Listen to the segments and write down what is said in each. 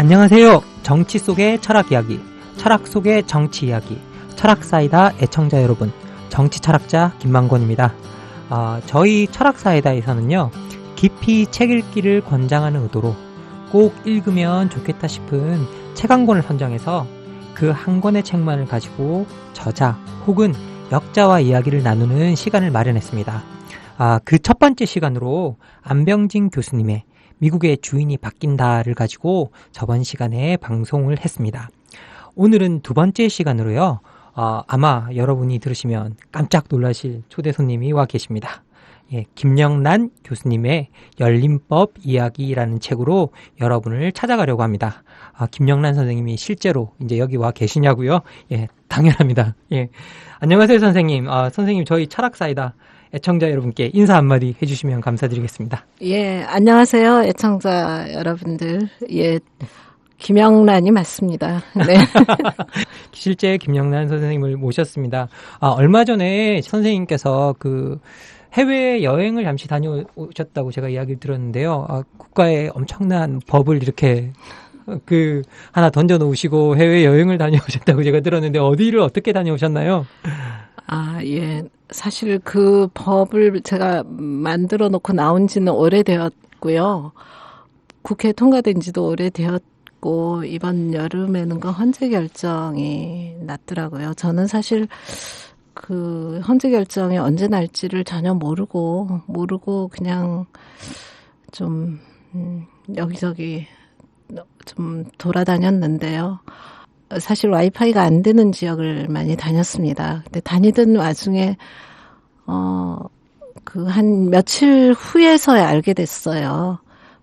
안녕하세요. 정치 속의 철학 이야기, 철학 속의 정치 이야기, 철학사이다 애청자 여러분, 정치 철학자 김만권입니다. 저희 철학사이다에서는요, 깊이 책 읽기를 권장하는 의도로 꼭 읽으면 좋겠다 싶은 책 한 권을 선정해서 그 한 권의 책만을 가지고 저자 혹은 역자와 이야기를 나누는 시간을 마련했습니다. 그 첫 번째 시간으로 안병진 교수님의 미국의 주인이 바뀐다를 가지고 저번 시간에 방송을 했습니다. 오늘은 두 번째 시간으로요. 아마 여러분이 들으시면 깜짝 놀라실 초대 손님이 와 계십니다. 김영란 교수님의 열린법 이야기라는 책으로 여러분을 찾아가려고 합니다. 김영란 선생님이 실제로 이제 여기 와 계시냐고요? 당연합니다. 안녕하세요, 선생님. 선생님, 저희 철학사이다 애청자 여러분께 인사 한마디 해주시면 감사드리겠습니다. 안녕하세요, 애청자 여러분들. 김영란이 맞습니다. 네. 실제 김영란 선생님을 모셨습니다. 얼마 전에 선생님께서 해외 여행을 잠시 다녀오셨다고 제가 이야기를 들었는데요. 국가에 엄청난 법을 이렇게 하나 던져 놓으시고 해외 여행을 다녀오셨다고 제가 들었는데 어디를 어떻게 다녀오셨나요? 사실 그 법을 제가 만들어 놓고 나온 지는 오래되었고요. 국회에 통과된 지도 오래되었고, 이번 여름에는 그 헌재 결정이 났더라고요. 저는 사실 그 헌재 결정이 언제 날지를 전혀 모르고 그냥 좀 여기저기 좀 돌아다녔는데요. 사실 와이파이가 안 되는 지역을 많이 다녔습니다. 근데 다니던 와중에 한 며칠 후에서야 알게 됐어요.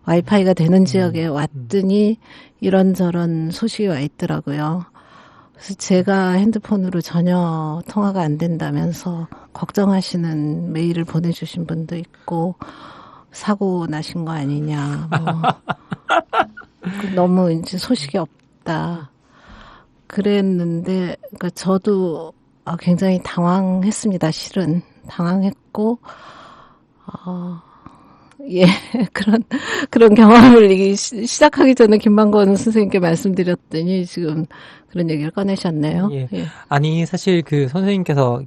와이파이가 되는 지역에 왔더니 이런저런 소식이 와 있더라고요. 그래서 제가 핸드폰으로 전혀 통화가 안 된다면서 걱정하시는 메일을 보내주신 분도 있고, 사고 나신 거 아니냐, 너무 이제 소식이 없다. 그랬는데, 저도 굉장히 당황했습니다, 실은. 당황했고, 그런 경험을 시작하기 전에 김만권 선생님께 말씀드렸더니 지금 그런 얘기를 꺼내셨네요. 아니, 사실 선생님께서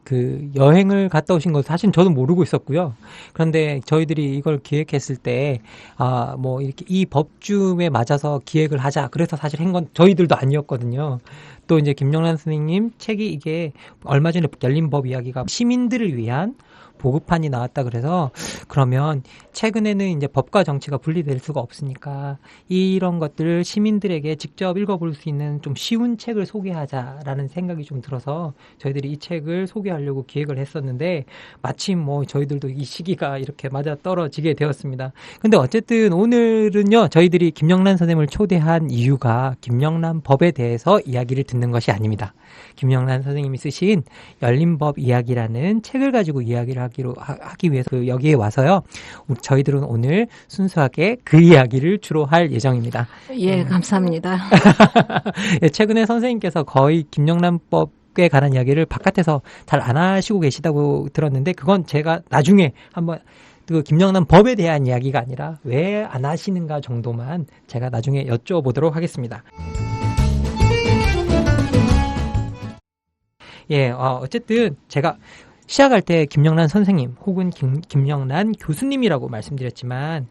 여행을 갔다 오신 거 사실 저도 모르고 있었고요. 그런데 저희들이 이걸 기획했을 때, 이렇게 이 법쯤에 맞아서 기획을 하자. 그래서 사실 한 건 저희들도 아니었거든요. 또 이제 김영란 선생님 책이 이게 얼마 전에 열린 법 이야기가 시민들을 위한 보급판이 나왔다 그래서 그러면 최근에는 이제 법과 정치가 분리될 수가 없으니까 이런 것들을 시민들에게 직접 읽어볼 수 있는 좀 쉬운 책을 소개하자라는 생각이 좀 들어서 저희들이 이 책을 소개하려고 기획을 했었는데 마침 저희들도 이 시기가 이렇게 맞아 떨어지게 되었습니다. 근데 어쨌든 오늘은요, 저희들이 김영란 선생님을 초대한 이유가 김영란 법에 대해서 이야기를 듣는 것이 아닙니다. 김영란 선생님이 쓰신 열린법 이야기라는 책을 가지고 이야기를 하기 위해서 여기에 와서요. 저희들은 오늘 순수하게 그 이야기를 주로 할 예정입니다. 감사합니다. 최근에 선생님께서 거의 김영란법에 관한 이야기를 바깥에서 잘 안 하시고 계시다고 들었는데 그건 제가 나중에 한번 김영란 법에 대한 이야기가 아니라 왜 안 하시는가 정도만 제가 나중에 여쭤보도록 하겠습니다. 어쨌든 제가 시작할 때 김영란 선생님 혹은 김영란 교수님이라고 말씀드렸지만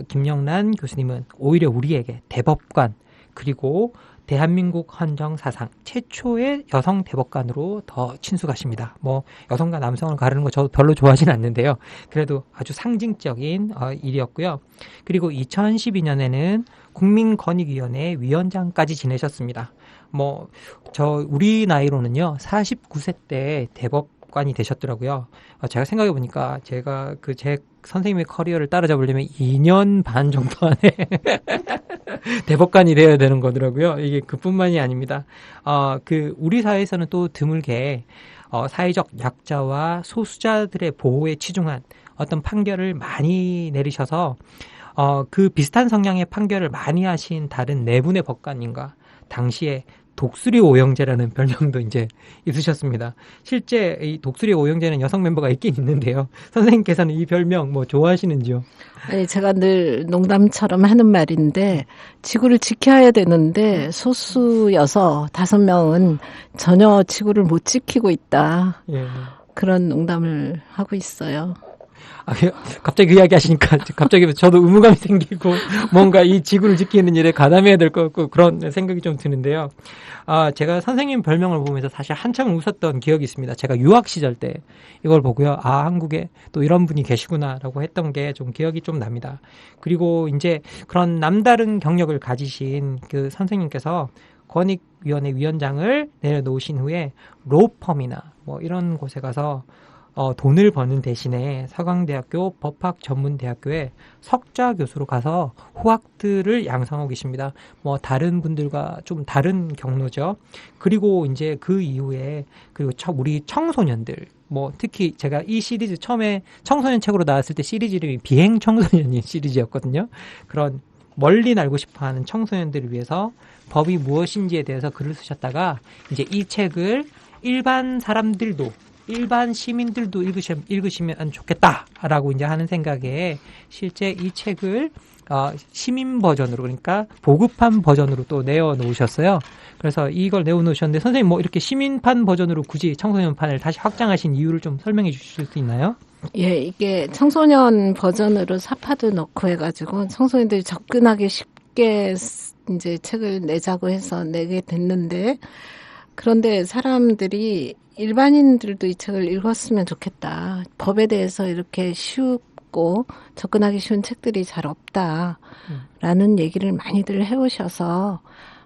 김영란 교수님은 오히려 우리에게 대법관 그리고 대한민국 헌정 사상 최초의 여성 대법관으로 더 친숙하십니다. 여성과 남성을 가르는 거 저도 별로 좋아하진 않는데요. 그래도 아주 상징적인 일이었고요. 그리고 2012년에는 국민권익위원회 위원장까지 지내셨습니다. 우리 나이로는요, 49세 때 대법관이 되셨더라고요. 제가 생각해보니까 제가 제 선생님의 커리어를 따라잡으려면 2년 반 정도 안에 대법관이 되어야 되는 거더라고요. 이게 그뿐만이 아닙니다. 우리 사회에서는 또 드물게 사회적 약자와 소수자들의 보호에 치중한 어떤 판결을 많이 내리셔서 비슷한 성향의 판결을 많이 하신 다른 네 분의 법관님과 당시에 독수리 오영재라는 별명도 이제 있으셨습니다. 실제 이 독수리 오영재는 여성 멤버가 있긴 있는데요. 선생님께서는 이 별명 뭐 좋아하시는지요? 아니, 제가 늘 농담처럼 하는 말인데, 지구를 지켜야 되는데, 소수여서 5명은 전혀 지구를 못 지키고 있다. 예. 그런 농담을 하고 있어요. 아, 갑자기 그 이야기 하시니까 갑자기 저도 의무감이 생기고 뭔가 이 지구를 지키는 일에 가담해야 될 것 같고 그런 생각이 좀 드는데요. 아, 제가 선생님 별명을 보면서 사실 한참 웃었던 기억이 있습니다. 제가 유학 시절 때 이걸 보고요. 아, 한국에 또 이런 분이 계시구나라고 했던 게 좀 기억이 좀 납니다. 그리고 이제 그런 남다른 경력을 가지신 그 선생님께서 권익위원회 위원장을 내려놓으신 후에 로펌이나 뭐 이런 곳에 가서 돈을 버는 대신에 서강대학교 법학전문대학교에 석좌 교수로 가서 후학들을 양성하고 계십니다. 뭐 다른 분들과 좀 다른 경로죠. 그리고 이제 그 이후에 그리고 우리 청소년들 뭐 특히 제가 이 시리즈 처음에 청소년 책으로 나왔을 때 시리즈 이름이 비행 청소년이 시리즈였거든요. 그런 멀리 날고 싶어하는 청소년들을 위해서 법이 무엇인지에 대해서 글을 쓰셨다가 이제 이 책을 일반 사람들도 일반 시민들도 읽으시면 좋겠다라고 이제 하는 생각에 실제 이 책을 시민 버전으로 그러니까 보급판 버전으로 또 내어놓으셨어요. 그래서 이걸 내어놓으셨는데 선생님 뭐 이렇게 시민판 버전으로 굳이 청소년판을 다시 확장하신 이유를 좀 설명해 주실 수 있나요? 예, 이게 청소년 버전으로 사파도 넣고 해가지고 청소년들이 접근하기 쉽게 이제 책을 내자고 해서 내게 됐는데 그런데 사람들이 일반인들도 이 책을 읽었으면 좋겠다. 법에 대해서 이렇게 쉽고 접근하기 쉬운 책들이 잘 없다라는 얘기를 많이들 해오셔서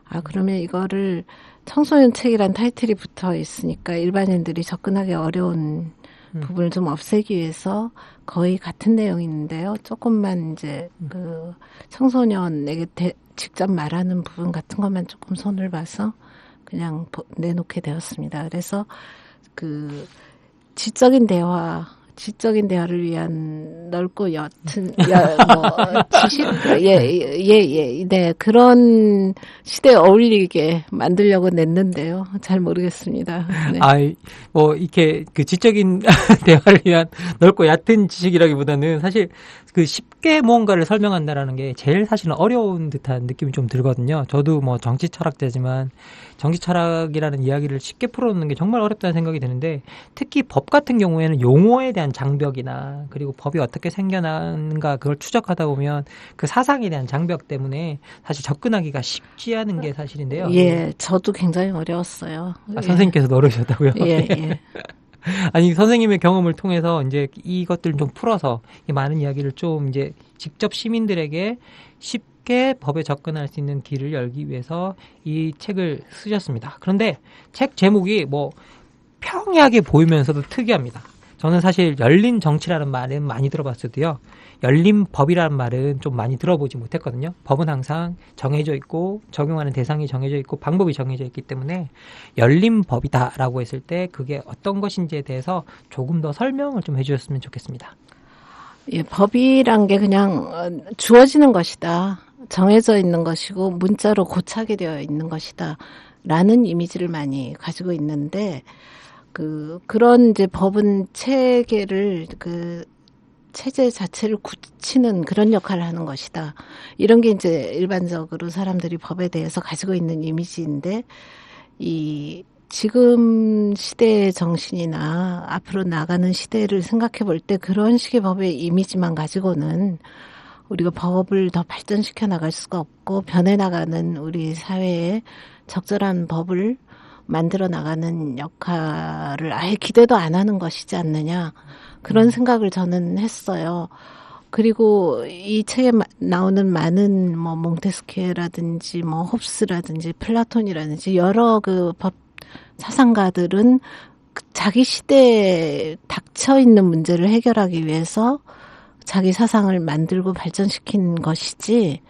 아 그러면 이거를 청소년 책이란 타이틀이 붙어 있으니까 일반인들이 접근하기 어려운 부분을 좀 없애기 위해서 거의 같은 내용인데요. 조금만 이제 그 청소년에게 직접 말하는 부분 같은 것만 조금 손을 봐서 그냥 내놓게 되었습니다. 그래서 그 지적인 대화를 위한 넓고 옅은 지식 네 그런 시대에 어울리게 만들려고 냈는데요. 잘 모르겠습니다. 네. 뭐 이렇게 그 지적인 대화를 위한 넓고 얕은 지식이라기보다는 사실 그 쉽게 무언가를 설명한다라는 게 제일 사실은 어려운 듯한 느낌이 좀 들거든요. 저도 뭐 정치 철학자지만 정치 철학이라는 이야기를 쉽게 풀어놓는 게 정말 어렵다는 생각이 드는데 특히 법 같은 경우에는 용어에 대한 장벽이나 그리고 법이 어떻게 생겨나는가 그걸 추적하다 보면 그 사상에 대한 장벽 때문에 사실 접근하기가 쉽지 않은 게 사실인데요. 예, 저도 굉장히 어려웠어요. 아, 선생님께서 어려우셨다고요? 예, 예. 아니 선생님의 경험을 통해서 이제 이것들을 좀 풀어서 많은 이야기를 좀 이제 직접 시민들에게 쉽게 법에 접근할 수 있는 길을 열기 위해서 이 책을 쓰셨습니다. 그런데 책 제목이 뭐 평이하게 보이면서도 특이합니다. 저는 사실 열린 정치라는 말은 많이 들어봤어도요. 열린 법이라는 말은 좀 많이 들어보지 못했거든요. 법은 항상 정해져 있고 적용하는 대상이 정해져 있고 방법이 정해져 있기 때문에 열린 법이다라고 했을 때 그게 어떤 것인지에 대해서 조금 더 설명을 좀 해주셨으면 좋겠습니다. 예, 법이란 게 그냥 주어지는 것이다. 정해져 있는 것이고 문자로 고착이 되어 있는 것이다. 라는 이미지를 많이 가지고 있는데 그런 이제 법은 체계를 체제 자체를 굳히는 그런 역할을 하는 것이다. 이런 게 이제 일반적으로 사람들이 법에 대해서 가지고 있는 이미지인데 이 지금 시대의 정신이나 앞으로 나가는 시대를 생각해 볼 때 그런 식의 법의 이미지만 가지고는 우리가 법을 더 발전시켜 나갈 수가 없고 변해 나가는 우리 사회에 적절한 법을 만들어 나가는 역할을 아예 기대도 안 하는 것이지 않느냐. 그런 생각을 저는 했어요. 그리고 이 책에 나오는 많은 뭐 몽테스키에라든지 뭐 홉스라든지 플라톤이라든지 여러 그 법 사상가들은 자기 시대에 닥쳐 있는 문제를 해결하기 위해서 자기 사상을 만들고 발전시킨 것이지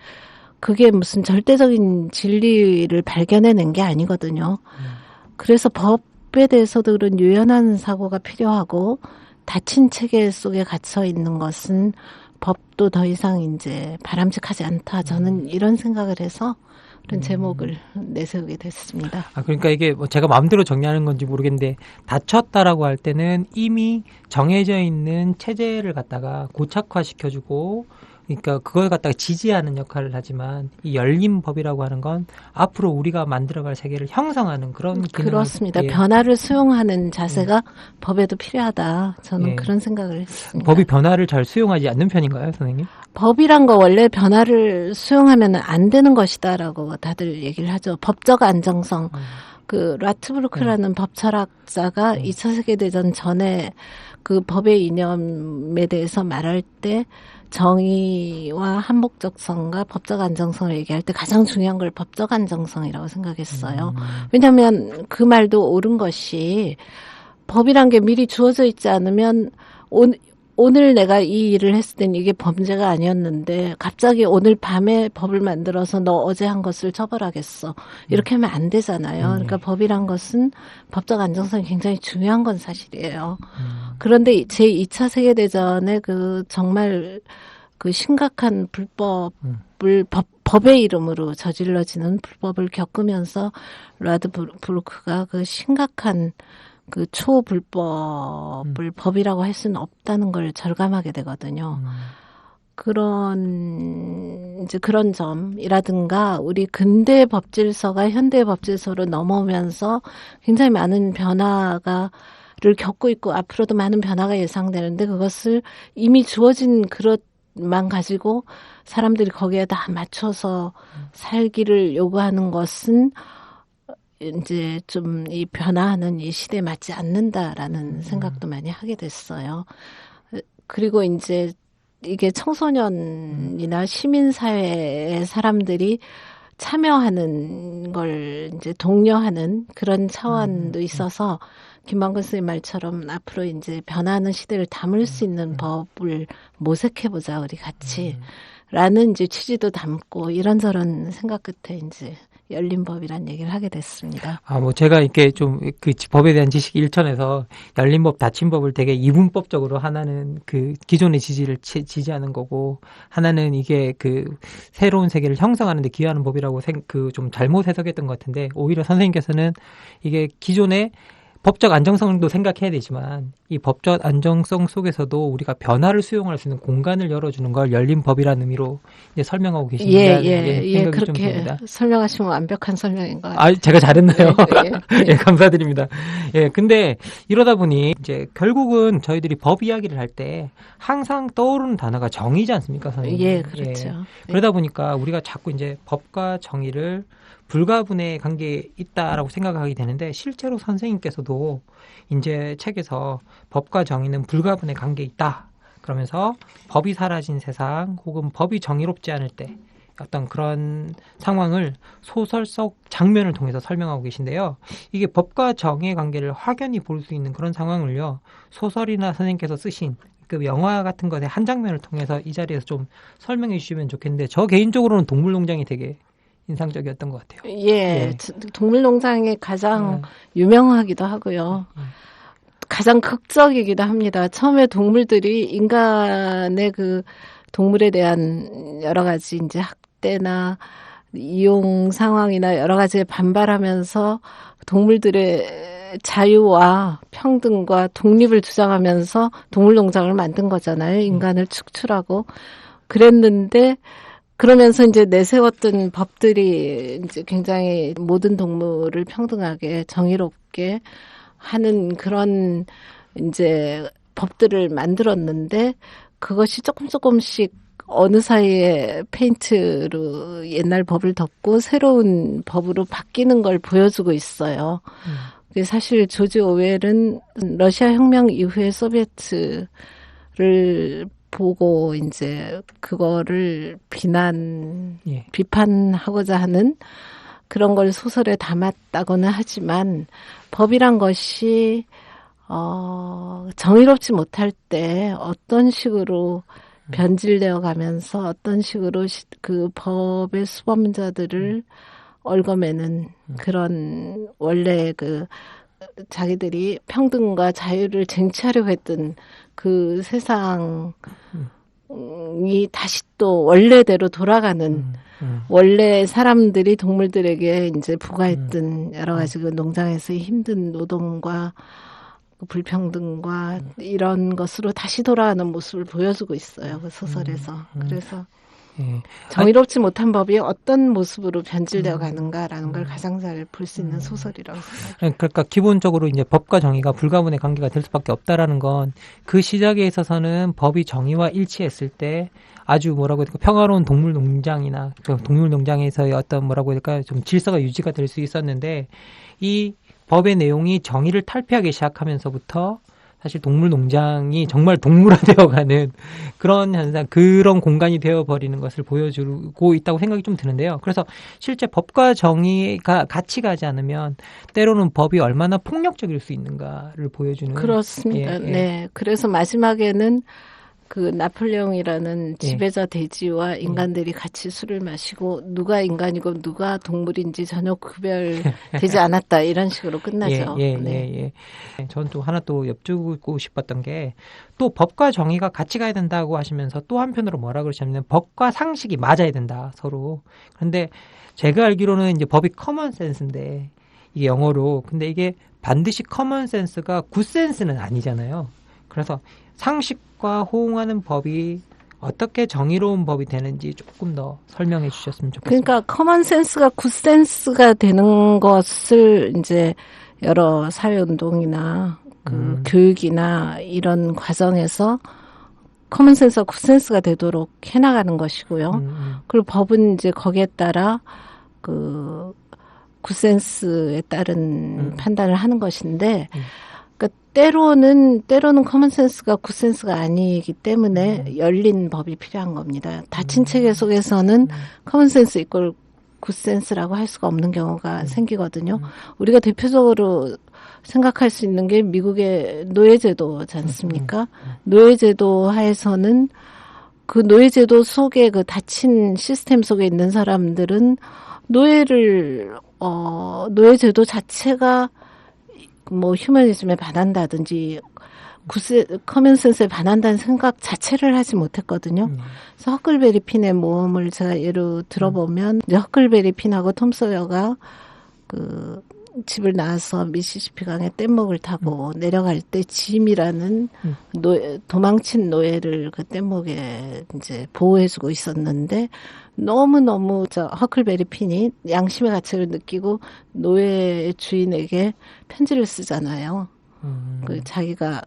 그게 무슨 절대적인 진리를 발견해낸 게 아니거든요. 그래서 법에 대해서도 그런 유연한 사고가 필요하고 닫힌 체계 속에 갇혀 있는 것은 법도 더 이상 이제 바람직하지 않다. 저는 이런 생각을 해서 그런 제목을 내세우게 됐습니다. 그러니까 이게 뭐 제가 마음대로 정리하는 건지 모르겠는데 다쳤다라고 할 때는 이미 정해져 있는 체제를 갖다가 고착화시켜주고 그러니까 그걸 갖다가 지지하는 역할을 하지만 이 열린 법이라고 하는 건 앞으로 우리가 만들어갈 세계를 형성하는 그런 기능을 그렇습니다. 변화를 수용하는 자세가 법에도 필요하다. 저는 예. 그런 생각을 했습니다. 법이 변화를 잘 수용하지 않는 편인가요, 선생님? 법이란 거 원래 변화를 수용하면 안 되는 것이다라고 다들 얘기를 하죠. 법적 안정성. 그 라트브루크라는 법 철학자가 2차 세계대전 전에 그 법의 이념에 대해서 말할 때 정의와 한목적성과 법적 안정성을 얘기할 때 가장 중요한 걸 법적 안정성이라고 생각했어요. 왜냐하면 그 말도 옳은 것이 법이란 게 미리 주어져 있지 않으면 오늘 내가 이 일을 했을 땐 이게 범죄가 아니었는데 갑자기 오늘 밤에 법을 만들어서 너 어제 한 것을 처벌하겠어. 이렇게 하면 안 되잖아요. 그러니까 법이란 것은 법적 안정성이 굉장히 중요한 건 사실이에요. 그런데 제2차 세계대전에 그 정말 그 심각한 불법을 법의 이름으로 저질러지는 불법을 겪으면서 라드브루크가 그 심각한 그 초불법을 법이라고 할 수는 없다는 걸 절감하게 되거든요. 그런 점이라든가 우리 근대 법질서가 현대 법질서로 넘어오면서 굉장히 많은 변화를 겪고 있고 앞으로도 많은 변화가 예상되는데 그것을 이미 주어진 그릇만 가지고 사람들이 거기에 다 맞춰서 살기를 요구하는 것은 이제 좀 이 변화하는 이 시대에 맞지 않는다라는 생각도 많이 하게 됐어요. 그리고 이제 이게 청소년이나 시민사회의 사람들이 참여하는 걸 이제 독려하는 그런 차원도 있어서 김만근 선생님 말처럼 앞으로 이제 변화하는 시대를 담을 수 있는 법을 모색해보자 우리 같이 라는 이제 취지도 담고 이런저런 생각 끝에 이제 열린 법이란 얘기를 하게 됐습니다. 뭐 제가 이렇게 좀 그 법에 대한 지식 일천에서 열린 법, 닫힌 법을 되게 이분법적으로 하나는 그 기존의 지지를 지지하는 거고 하나는 이게 그 새로운 세계를 형성하는 데 기여하는 법이라고 그 좀 잘못 해석했던 것 같은데 오히려 선생님께서는 이게 기존의 법적 안정성도 생각해야 되지만 이 법적 안정성 속에서도 우리가 변화를 수용할 수 있는 공간을 열어주는 걸 열린 법이라는 의미로 이제 설명하고 계십니다. 생각이 그렇게 좀 듭니다. 설명하시면 완벽한 설명인 것 같아요. 제가 잘했나요? 예, 감사드립니다. 예, 근데 이러다 보니 이제 결국은 저희들이 법 이야기를 할 때 항상 떠오르는 단어가 정의지 않습니까, 선생님? 예, 그렇죠. 예. 그러다 보니까 우리가 자꾸 이제 법과 정의를 불가분의 관계에 있다라고 생각하게 되는데 실제로 선생님께서도 이제 책에서 법과 정의는 불가분의 관계에 있다. 그러면서 법이 사라진 세상 혹은 법이 정의롭지 않을 때 어떤 그런 상황을 소설 속 장면을 통해서 설명하고 계신데요. 이게 법과 정의의 관계를 확연히 볼 수 있는 그런 상황을요. 소설이나 선생님께서 쓰신 그 영화 같은 것의 한 장면을 통해서 이 자리에서 좀 설명해 주시면 좋겠는데 저 개인적으로는 동물농장이 되게 인상적이었던 것 같아요. 예. 동물농장이 가장 유명하기도 하고요. 가장 극적이기도 합니다. 처음에 동물들이 인간의 그 동물에 대한 여러 가지 이제 학대나 이용 상황이나 여러 가지에 반발하면서 동물들의 자유와 평등과 독립을 주장하면서 동물농장을 만든 거잖아요. 인간을 축출하고 그랬는데 그러면서 이제 내세웠던 법들이 이제 굉장히 모든 동물을 평등하게 정의롭게 하는 그런 이제 법들을 만들었는데 그것이 조금씩 어느 사이에 페인트로 옛날 법을 덮고 새로운 법으로 바뀌는 걸 보여주고 있어요. 사실 조지 오웰은 러시아 혁명 이후에 소비에트를 보고 이제 그거를 비판하고자 하는 그런 걸 소설에 담았다고는 하지만 법이란 것이 정의롭지 못할 때 어떤 식으로 변질되어 가면서 어떤 식으로 그 법의 수범자들을 얽어매는 그런 원래 그 자기들이 평등과 자유를 쟁취하려고 했던 그 세상을 다시 또 원래대로 돌아가는 원래 사람들이 동물들에게 이제 부과했던 여러 가지 그 농장에서의 힘든 노동과 그 불평등과 이런 것으로 다시 돌아가는 모습을 보여주고 있어요. 그 소설에서. 그래서 예. 정의롭지 못한 법이 어떤 모습으로 변질되어 가는가라는 걸 가장 잘 볼 수 있는 소설이라고 생각해요. 그러니까 기본적으로 이제 법과 정의가 불가분의 관계가 될 수밖에 없다라는 건 그 시작에 있어서는 법이 정의와 일치했을 때 아주 뭐라고 해야 될까 평화로운 동물 농장이나 동물 농장에서의 어떤 뭐라고 해야 될까 좀 질서가 유지가 될 수 있었는데 이 법의 내용이 정의를 탈피하기 시작하면서부터 사실 동물 농장이 정말 동물화되어가는 그런 현상, 그런 공간이 되어버리는 것을 보여주고 있다고 생각이 좀 드는데요. 그래서 실제 법과 정의가 같이 가지 않으면 때로는 법이 얼마나 폭력적일 수 있는가를 보여주는. 그렇습니다. 네. 그래서 마지막에는 그 나폴레옹이라는 지배자 대지와 인간들이 같이 술을 마시고 누가 인간이고 누가 동물인지 전혀 구별되지 않았다 이런 식으로 끝나죠. 전 또 하나 또 여쭙고 싶었던 게 또 법과 정의가 같이 가야 된다고 하시면서 또 한편으로 뭐라 그러시냐면 법과 상식이 맞아야 된다 서로. 그런데 제가 알기로는 이제 법이 커먼 센스인데 이게 영어로 근데 이게 반드시 커먼 센스가 굿 센스는 아니잖아요. 그래서 상식과 호응하는 법이 어떻게 정의로운 법이 되는지 조금 더 설명해 주셨으면 좋겠습니다. 그러니까 커먼 센스가 굿 센스가 되는 것을 이제 여러 사회운동이나 그 교육이나 이런 과정에서 커먼 센스가 굿 센스가 되도록 해나가는 것이고요. 그리고 법은 이제 거기에 따라 그 굿 센스에 따른 판단을 하는 것인데 때로는 커먼 센스가 굿 센스가 아니기 때문에 열린 법이 필요한 겁니다. 닫힌 체계 속에서는 커먼 센스 이꼴 굿 센스라고 할 수가 없는 경우가 생기거든요. 우리가 대표적으로 생각할 수 있는 게 미국의 노예제도지 않습니까? 노예제도 하에서는 그 노예제도 속에 그 닫힌 시스템 속에 있는 사람들은 노예제도 자체가 뭐 휴머니즘에 반한다든지 커먼 센스에 반한다는 생각 자체를 하지 못했거든요. 그래서 허클베리 핀의 모험을 제가 예로 들어보면 이제 허클베리 핀하고 톰 소여가 그 집을 나와서 미시시피 강에 뗏목을 타고 내려갈 때 짐이라는 도망친 노예를 그 뗏목에 이제 보호해주고 있었는데 너무너무 허클베리 핀이 양심의 가책을 느끼고 노예 주인에게 편지를 쓰잖아요. 그 자기가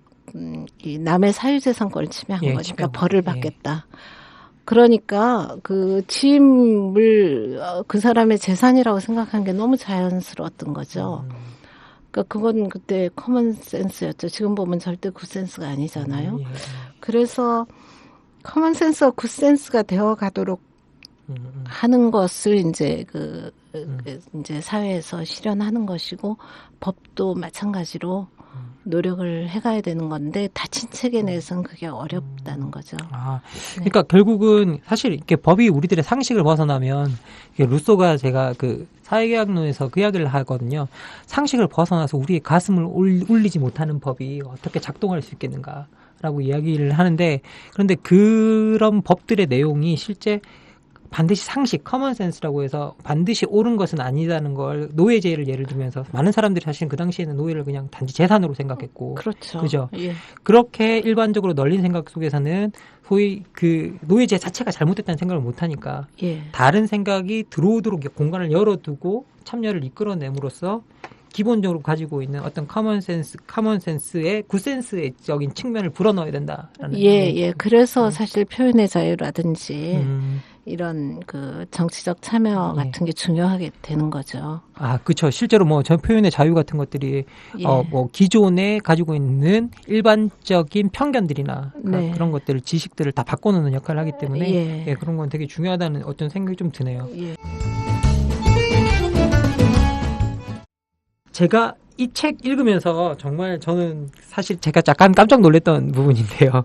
이 남의 사유재산권을 침해한 거니까 벌을 받겠다. 그러니까 그 짐을 그 사람의 재산이라고 생각한 게 너무 자연스러웠던 거죠. 그러니까 그건 그때 커먼 센스였죠. 지금 보면 절대 굿 센스가 아니잖아요. 그래서 커먼 센스가 굿 센스가 되어 가도록 하는 것을 이제 이제 사회에서 실현하는 것이고 법도 마찬가지로 노력을 해가야 되는 건데 닫힌 체계 내에서는 그게 어렵다는 거죠. 그러니까 결국은 사실 이렇게 법이 우리들의 상식을 벗어나면 루소가 제가 그 사회계약론에서 그 이야기를 하거든요. 상식을 벗어나서 우리의 가슴을 울리지 못하는 법이 어떻게 작동할 수 있겠는가라고 이야기를 하는데 그런데 그런 법들의 내용이 실제 반드시 상식, 커먼 센스라고 해서 반드시 옳은 것은 아니라는 걸 노예제를 예를 들면서 많은 사람들이 사실은 그 당시에는 노예를 그냥 단지 재산으로 생각했고 그렇죠. 그죠? 그렇게 일반적으로 널린 생각 속에서는 소위 그 노예제 자체가 잘못됐다는 생각을 못 하니까 다른 생각이 들어오도록 공간을 열어두고 참여를 이끌어냄으로써 기본적으로 가지고 있는 어떤 커먼 센스의 굿센스적인 측면을 불어넣어야 된다라는. 그래서 사실 표현의 자유라든지 이런 그 정치적 참여 같은 게 중요하게 되는 거죠. 그렇죠. 실제로 뭐 전 표현의 자유 같은 것들이 뭐 기존에 가지고 있는 일반적인 편견들이나 그런 것들을 지식들을 다 바꿔놓는 역할을 하기 때문에 그런 건 되게 중요하다는 어떤 생각이 좀 드네요. 제가 이 책 읽으면서 정말 저는 사실 제가 약간 깜짝 놀랐던 부분인데요.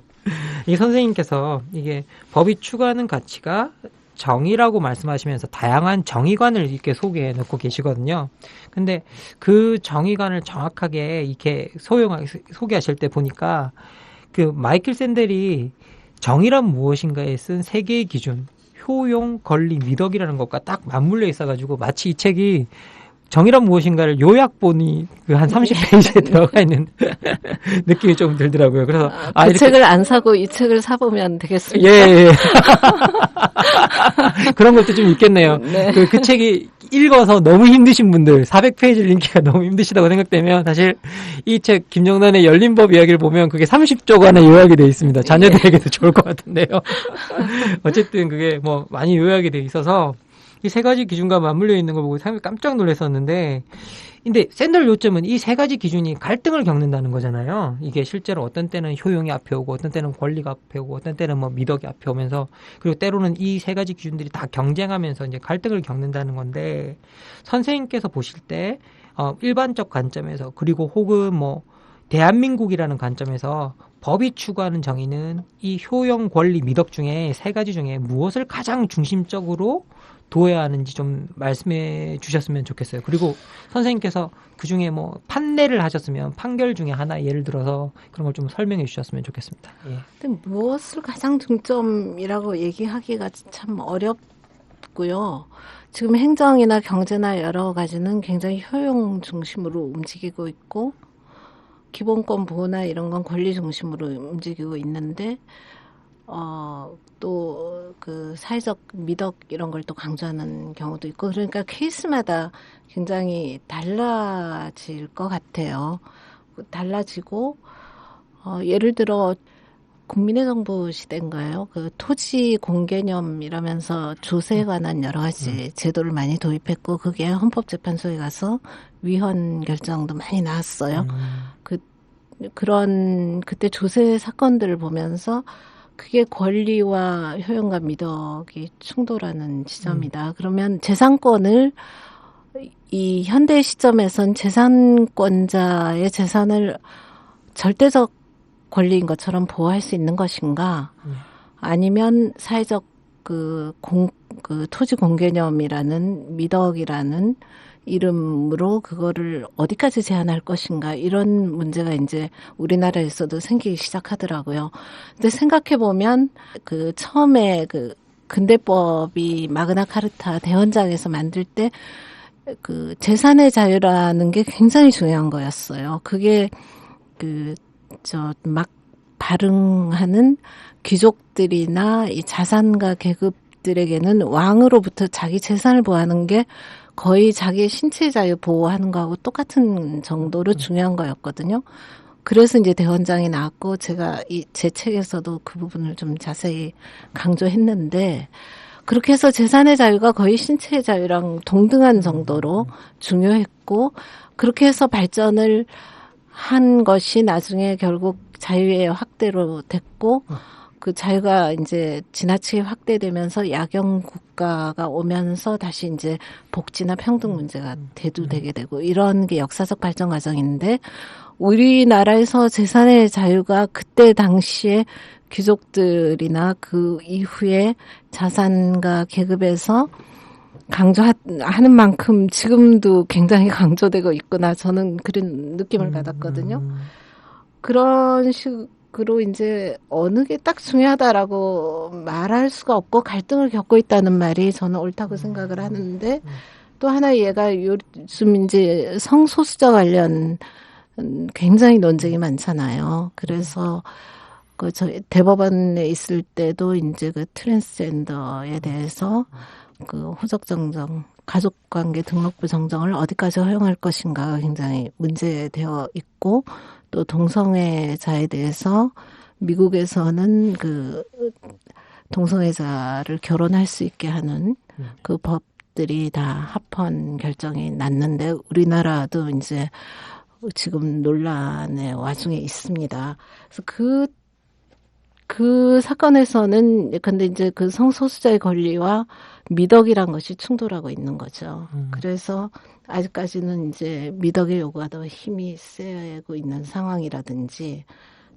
이 선생님께서 이게 법이 추구하는 가치가 정의라고 말씀하시면서 다양한 정의관을 이렇게 소개해 놓고 계시거든요. 근데 그 정의관을 정확하게 이렇게 소개하실 때 보니까 그 마이클 샌델이 정의란 무엇인가에 쓴 세 개의 기준, 효용, 권리, 미덕이라는 것과 딱 맞물려 있어가지고 마치 이 책이 정의란 무엇인가를 요약본이 그 한 30페이지에 들어가 있는 느낌이 좀 들더라고요. 그래서 그 이렇게 책을 안 사고 이 책을 사보면 되겠습니까? 예. 그런 것도 좀 있겠네요. 네. 그 책이 읽어서 너무 힘드신 분들, 400페이지를 읽기가 너무 힘드시다고 생각되면 사실 이 책 김정란의 열린법 이야기를 보면 그게 30조간의 요약이 되어 있습니다. 자녀들에게도 좋을 것 같은데요. 어쨌든 그게 뭐 많이 요약이 되어 있어서 이 세 가지 기준과 맞물려 있는 걸 보고 상당히 깜짝 놀랐었는데, 근데 샌들 요점은 이 세 가지 기준이 갈등을 겪는다는 거잖아요. 이게 실제로 어떤 때는 효용이 앞에 오고, 어떤 때는 권리가 앞에 오고, 어떤 때는 뭐 미덕이 앞에 오면서, 그리고 때로는 이 세 가지 기준들이 다 경쟁하면서 이제 갈등을 겪는다는 건데, 선생님께서 보실 때, 일반적 관점에서, 그리고 혹은 뭐, 대한민국이라는 관점에서 법이 추구하는 정의는 이 효용, 권리, 미덕 중에 세 가지 중에 무엇을 가장 중심적으로 둬야 하는지 좀 말씀해 주셨으면 좋겠어요. 그리고 선생님께서 그 중에 뭐 판례를 하셨으면 판결 중에 하나 예를 들어서 그런 걸 좀 설명해 주셨으면 좋겠습니다. 예. 근데 무엇을 가장 중점이라고 얘기하기가 참 어렵고요. 지금 행정이나 경제나 여러 가지는 굉장히 효용 중심으로 움직이고 있고, 기본권 보호나 이런 건 권리 중심으로 움직이고 있는데, 또 그 사회적 미덕 이런 걸 또 강조하는 경우도 있고, 그러니까 케이스마다 굉장히 달라질 것 같아요. 달라지고, 예를 들어 국민의 정부 시대인가요? 그 토지 공개념 이라면서 조세에 관한 여러 가지 제도를 많이 도입했고, 그게 헌법재판소에 가서 위헌 결정도 많이 나왔어요. 그때 조세 사건들을 보면서 그게 권리와 효용과 미덕이 충돌하는 지점이다. 그러면 재산권을 이 현대 시점에선 재산권자의 재산을 절대적 권리인 것처럼 보호할 수 있는 것인가? 아니면 사회적 그 토지 공개념이라는 미덕이라는 이름으로 그거를 어디까지 제한할 것인가, 이런 문제가 이제 우리나라에서도 생기기 시작하더라고요. 근데 생각해 보면 그 처음에 그 근대법이 마그나 카르타 대헌장에서 만들 때 그 재산의 자유라는 게 굉장히 중요한 거였어요. 그게 막 발흥하는 귀족들이나 이 자산가 계급들에게는 왕으로부터 자기 재산을 보호하는 게 거의 자기의 신체 자유 보호하는 거하고 똑같은 정도로 중요한 거였거든요. 그래서 이제 대헌장이 나왔고, 제가 제 책에서도 그 부분을 좀 자세히 강조했는데, 그렇게 해서 재산의 자유가 거의 신체의 자유랑 동등한 정도로 중요했고, 그렇게 해서 발전을 한 것이 나중에 결국 자유의 확대로 됐고, 그 자유가 이제 지나치게 확대되면서 야경 국가가 오면서 다시 이제 복지나 평등 문제가 대두되게 되고, 이런 게 역사적 발전 과정인데, 우리나라에서 재산의 자유가 그때 당시에 귀족들이나 그 이후에 자산가 계급에서 강조하는 만큼 지금도 굉장히 강조되고 있구나, 저는 그런 느낌을 받았거든요. 그런 식으로 이제 어느 게 딱 중요하다라고 말할 수가 없고 갈등을 겪고 있다는 말이 저는 옳다고 생각을 하는데, 또 하나 얘가 요즘 이제 성소수자 관련 굉장히 논쟁이 많잖아요. 그래서 저 대법원에 있을 때도 이제 그 트랜스젠더에 대해서 그 호적 정정, 가족관계 등록부 정정을 어디까지 허용할 것인가가 굉장히 문제되어 있고, 또 동성애자에 대해서 미국에서는 그 동성애자를 결혼할 수 있게 하는 그 법들이 다 합헌 결정이 났는데, 우리나라도 이제 지금 논란의 와중에 있습니다. 그래서 그 사건에서는 근데 이제 그 성소수자의 권리와 미덕이란 것이 충돌하고 있는 거죠. 그래서 아직까지는 이제 미덕의 요구가 더 힘이 세고 있는 상황이라든지,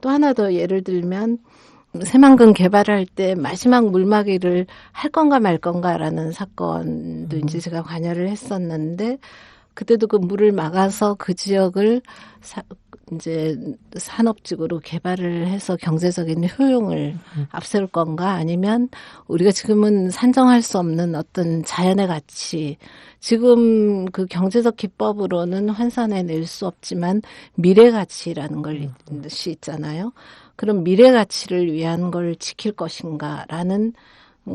또 하나 더 예를 들면 새만금 개발할 때 마지막 물막이를 할 건가 말 건가라는 사건도 이제 제가 관여를 했었는데, 그때도 그 물을 막아서 그 지역을 이제 산업적으로 개발을 해서 경제적인 효용을 앞세울 건가 아니면 우리가 지금은 산정할 수 없는 어떤 자연의 가치 지금 그 경제적 기법으로는 환산해낼 수 없지만 미래 가치라는 것이 있잖아요. 그럼 미래 가치를 위한 걸 지킬 것인가라는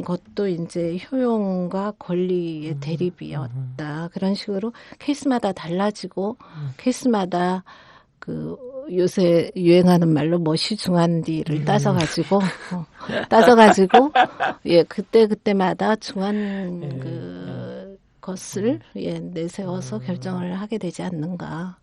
것도 이제 효용과 권리의 대립이었다. 그런 식으로 케이스마다 달라지고 케이스마다 그 요새 유행하는 말로 머시중한디를 따져가지고 예 그때마다 중한 그 것을 내세워서 결정을 하게 되지 않는가.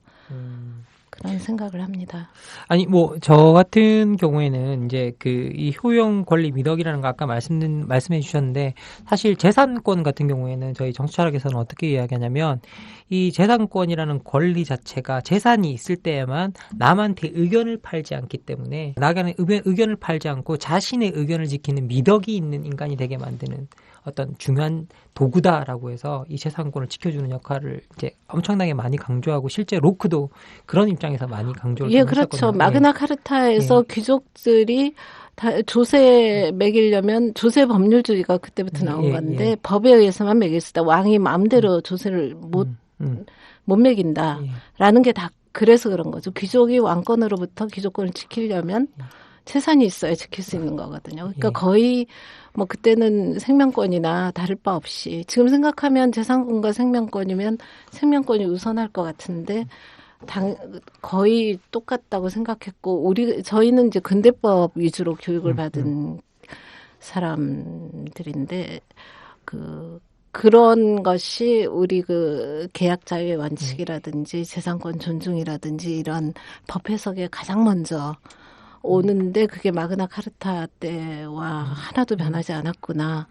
그런 생각을 합니다. 아니, 뭐, 저 같은 경우에는 이제 이 효용 권리 미덕이라는 거 아까 말씀해 주셨는데, 사실 재산권 같은 경우에는 저희 정치철학에서는 어떻게 이야기하냐면, 이 재산권이라는 권리 자체가 재산이 있을 때에만 남한테 의견을 팔지 않기 때문에, 나간의 의견을 팔지 않고 자신의 의견을 지키는 미덕이 있는 인간이 되게 만드는 어떤 중요한 도구다라고 해서 이 재산권을 지켜주는 역할을 이제 엄청나게 많이 강조하고 실제 로크도 그런 입장에서 많이 강조를 했었거든요. 그렇죠. 마그나 카르타에서 귀족들이 조세 매기려면 조세 법률주의가 그때부터 나온 건데 법에 의해서만 매길 수 있다. 왕이 마음대로 조세를 못 매긴다라는 게 다 그래서 그런 거죠. 귀족이 왕권으로부터 귀족권을 지키려면 재산이 있어야 지킬 수 있는 거거든요. 그러니까 거의 뭐 그때는 생명권이나 다를 바 없이 지금 생각하면 재산권과 생명권이면 생명권이 우선할 것 같은데 거의 똑같다고 생각했고 저희는 이제 근대법 위주로 교육을 받은 사람들인데 그런 것이 우리 그 계약 자유의 원칙이라든지 재산권 존중이라든지 이런 법 해석에 가장 먼저 오는데 그게 마그나 카르타 때와 하나도 변하지 않았구나.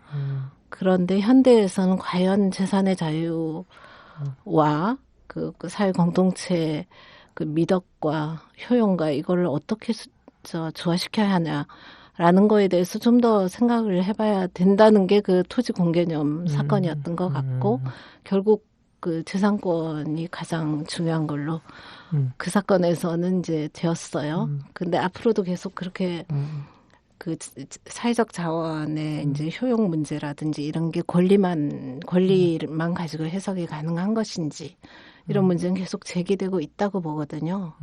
그런데 현대에서는 과연 재산의 자유와 그 사회 공동체 그 미덕과 효용과 이걸 어떻게 조화시켜야 하냐라는 거에 대해서 좀 더 생각을 해봐야 된다는 게 그 토지 공개념 사건이었던 것 같고 결국 그 재산권이 가장 중요한 걸로 그 사건에서는 이제 되었어요. 근데 앞으로도 계속 그렇게 그 사회적 자원의 이제 효용 문제라든지 이런 게 권리만 가지고 해석이 가능한 것인지 이런 문제는 계속 제기되고 있다고 보거든요.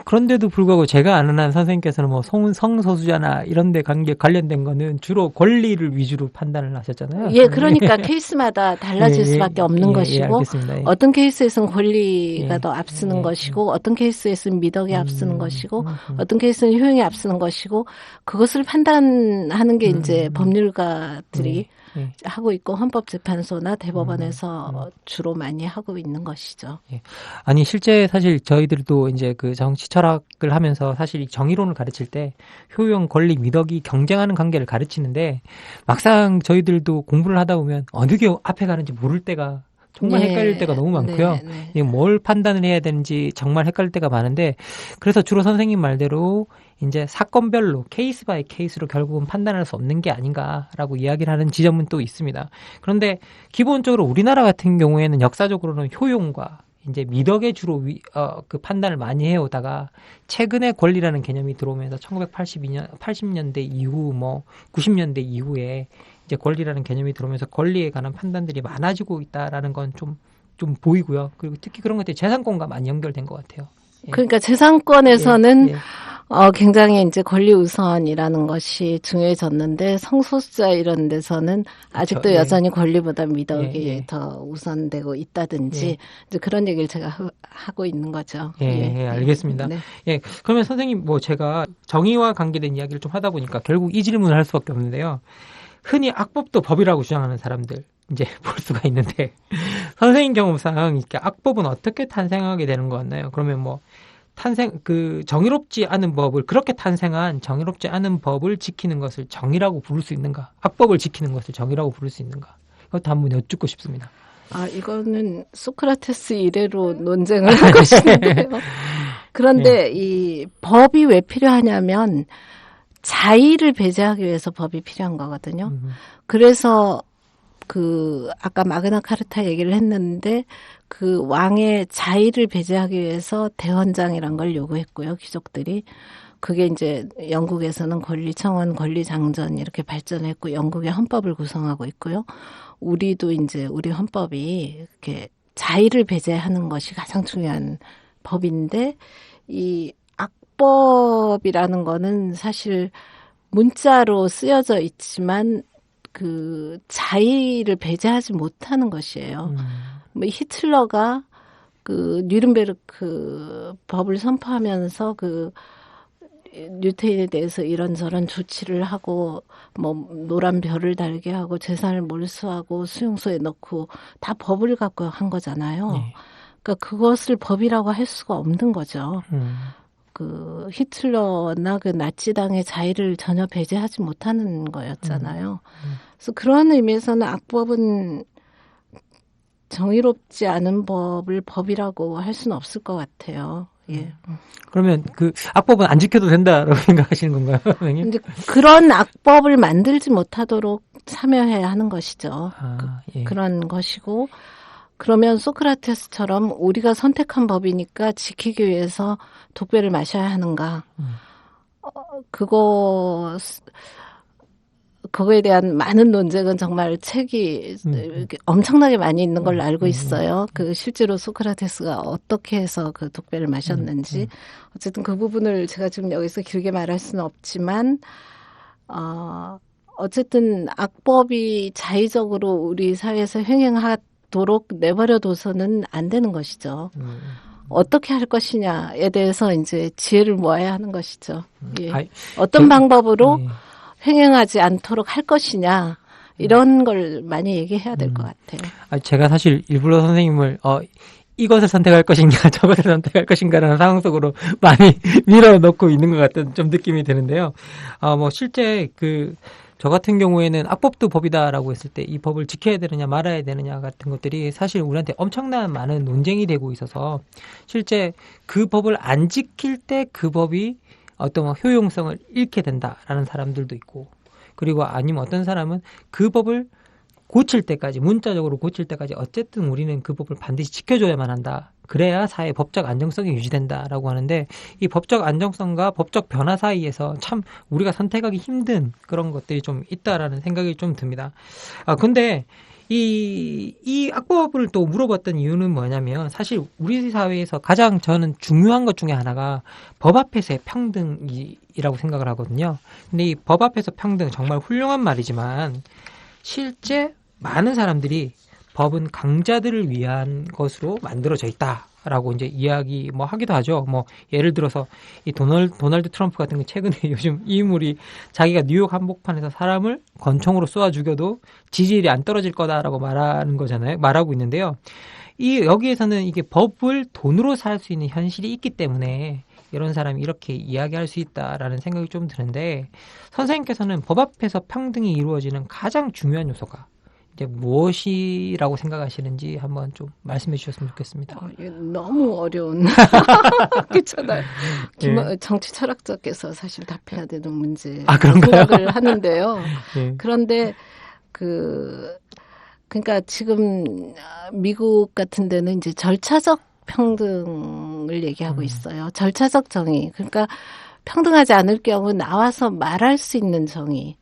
그런데도 불구하고 제가 아는 한 선생님께서는 뭐 성소수자나 이런 데 관련된 거는 주로 권리를 위주로 판단을 하셨잖아요. 예, 그러니까 케이스마다 달라질 수밖에 없는 것이고 어떤 케이스에서는 권리가 더 앞서는 것이고 어떤 케이스에서는 미덕이 앞서는 것이고 어떤 케이스는 효용이 앞서는 것이고 그것을 판단하는 게 이제 법률가들이 하고 있고 헌법재판소나 대법원에서 주로 많이 하고 있는 것이죠. 예. 아니 실제 사실 저희들도 이제 그 정치 철학을 하면서 사실 이 정의론을 가르칠 때 효용, 권리, 미덕이 경쟁하는 관계를 가르치는데 막상 저희들도 공부를 하다 보면 어느 게 앞에 가는지 모를 때가 정말 헷갈릴 때가 너무 많고요. 뭘 판단을 해야 되는지 정말 헷갈릴 때가 많은데 그래서 주로 선생님 말대로 이제 사건별로 케이스 바이 케이스로 결국은 판단할 수 없는 게 아닌가라고 이야기를 하는 지점은 또 있습니다. 그런데 기본적으로 우리나라 같은 경우에는 역사적으로는 효용과 이제 미덕에 주로 그 판단을 많이 해오다가 최근에 권리라는 개념이 들어오면서 80년대 이후 뭐 90년대 이후에 이제 권리라는 개념이 들어오면서 권리에 관한 판단들이 많아지고 있다라는 건 좀 보이고요. 그리고 특히 그런 것들이 재산권과 많이 연결된 것 같아요. 예. 그러니까 재산권에서는 굉장히 이제 권리 우선이라는 것이 중요해졌는데 성소수자 이런 데서는 아직도 여전히 권리보다 미덕이 더 우선되고 있다든지 이제 그런 얘기를 제가 하고 있는 거죠. 알겠습니다. 그러면 선생님 뭐 제가 정의와 관계된 이야기를 좀 하다 보니까 결국 이 질문을 할 수밖에 없는데요. 흔히 악법도 법이라고 주장하는 사람들 이제 볼 수가 있는데 선생님 경험상 이렇게 악법은 어떻게 탄생하게 되는 것 같나요? 그러면 뭐 정의롭지 않은 법을 그렇게 탄생한 정의롭지 않은 법을 지키는 것을 정의라고 부를 수 있는가? 악법을 지키는 것을 정의라고 부를 수 있는가? 그것도 한번 여쭙고 싶습니다. 이거는 소크라테스 이래로 논쟁을 한 것인데요. 그런데 이 법이 왜 필요하냐면 자의를 배제하기 위해서 법이 필요한 거거든요. 그래서 아까 마그나카르타 얘기를 했는데 그 왕의 자의를 배제하기 위해서 대헌장이란 걸 요구했고요. 귀족들이. 그게 이제 영국에서는 권리청원, 권리장전 이렇게 발전했고 영국의 헌법을 구성하고 있고요. 우리도 이제 우리 헌법이 이렇게 자의를 배제하는 것이 가장 중요한 법인데 이 악법이라는 거는 사실 문자로 쓰여져 있지만 그 자의를 배제하지 못하는 것이에요. 뭐 히틀러가 그 뉘른베르크 법을 선포하면서 그 유태인에 대해서 이런저런 조치를 하고 뭐 노란 별을 달게 하고 재산을 몰수하고 수용소에 넣고 다 법을 갖고 한 거잖아요. 네. 그러니까 그것을 법이라고 할 수가 없는 거죠. 그 히틀러나 그 나치당의 자의를 전혀 배제하지 못하는 거였잖아요. 그래서 그런 의미에서는 악법은 정의롭지 않은 법을 법이라고 할 수는 없을 것 같아요. 예. 그러면 그 악법은 안 지켜도 된다라고 생각하시는 건가요, 선생님? 근데 그런 악법을 만들지 못하도록 참여해야 하는 것이죠. 예. 그런 것이고 그러면 소크라테스처럼 우리가 선택한 법이니까 지키기 위해서 독배를 마셔야 하는가? 그거에 대한 많은 논쟁은 정말 책이 엄청나게 많이 있는 걸로 알고 있어요. 그 실제로 소크라테스가 어떻게 해서 그 독배를 마셨는지. 어쨌든 그 부분을 제가 지금 여기서 길게 말할 수는 없지만, 어쨌든 악법이 자의적으로 우리 사회에서 횡행하도록 내버려둬서는 안 되는 것이죠. 어떻게 할 것이냐에 대해서 이제 지혜를 모아야 하는 것이죠. 예. 어떤 방법으로 횡행하지 않도록 할 것이냐 이런 걸 많이 얘기해야 될 것 같아요. 제가 사실 일부러 선생님을 이것을 선택할 것인가 저것을 선택할 것인가라는 상황 속으로 많이 밀어넣고 있는 것 같은 좀 느낌이 드는데요. 뭐 실제 저 같은 경우에는 악법도 법이다라고 했을 때 이 법을 지켜야 되느냐 말아야 되느냐 같은 것들이 사실 우리한테 엄청난 많은 논쟁이 되고 있어서 실제 그 법을 안 지킬 때 그 법이 어떤 효용성을 잃게 된다라는 사람들도 있고, 그리고 아니면 어떤 사람은 그 법을 고칠 때까지, 문자적으로 고칠 때까지 어쨌든 우리는 그 법을 반드시 지켜줘야만 한다. 그래야 사회 법적 안정성이 유지된다라고 하는데, 이 법적 안정성과 법적 변화 사이에서 참 우리가 선택하기 힘든 그런 것들이 좀 있다라는 생각이 좀 듭니다. 근데 이 악법을 또 물어봤던 이유는 뭐냐면, 사실 우리 사회에서 가장 저는 중요한 것 중에 하나가 법 앞에서의 평등이라고 생각을 하거든요. 근데 이 법 앞에서 평등 정말 훌륭한 말이지만 실제 많은 사람들이 법은 강자들을 위한 것으로 만들어져 있다라고 이제 이야기 뭐 하기도 하죠. 뭐 예를 들어서 이 도널드 트럼프 같은 거 최근에 요즘 이 인물이 자기가 뉴욕 한복판에서 사람을 권총으로 쏘아 죽여도 지지율이 안 떨어질 거다라고 말하는 거잖아요. 말하고 있는데요. 여기에서는 이게 법을 돈으로 살 수 있는 현실이 있기 때문에 이런 사람이 이렇게 이야기할 수 있다라는 생각이 좀 드는데, 선생님께서는 법 앞에서 평등이 이루어지는 가장 중요한 요소가 이제 무엇이라고 생각하시는지 한번 좀 말씀해 주셨으면 좋겠습니다. 너무 어려운 그렇잖아요. 정치 철학자께서 사실 답해야 되는 문제 생각을 하는데요. 그런데 그러니까 지금 미국 같은 데는 이제 절차적 평등을 얘기하고 있어요. 절차적 정의. 그러니까 평등하지 않을 경우 나와서 말할 수 있는 정의.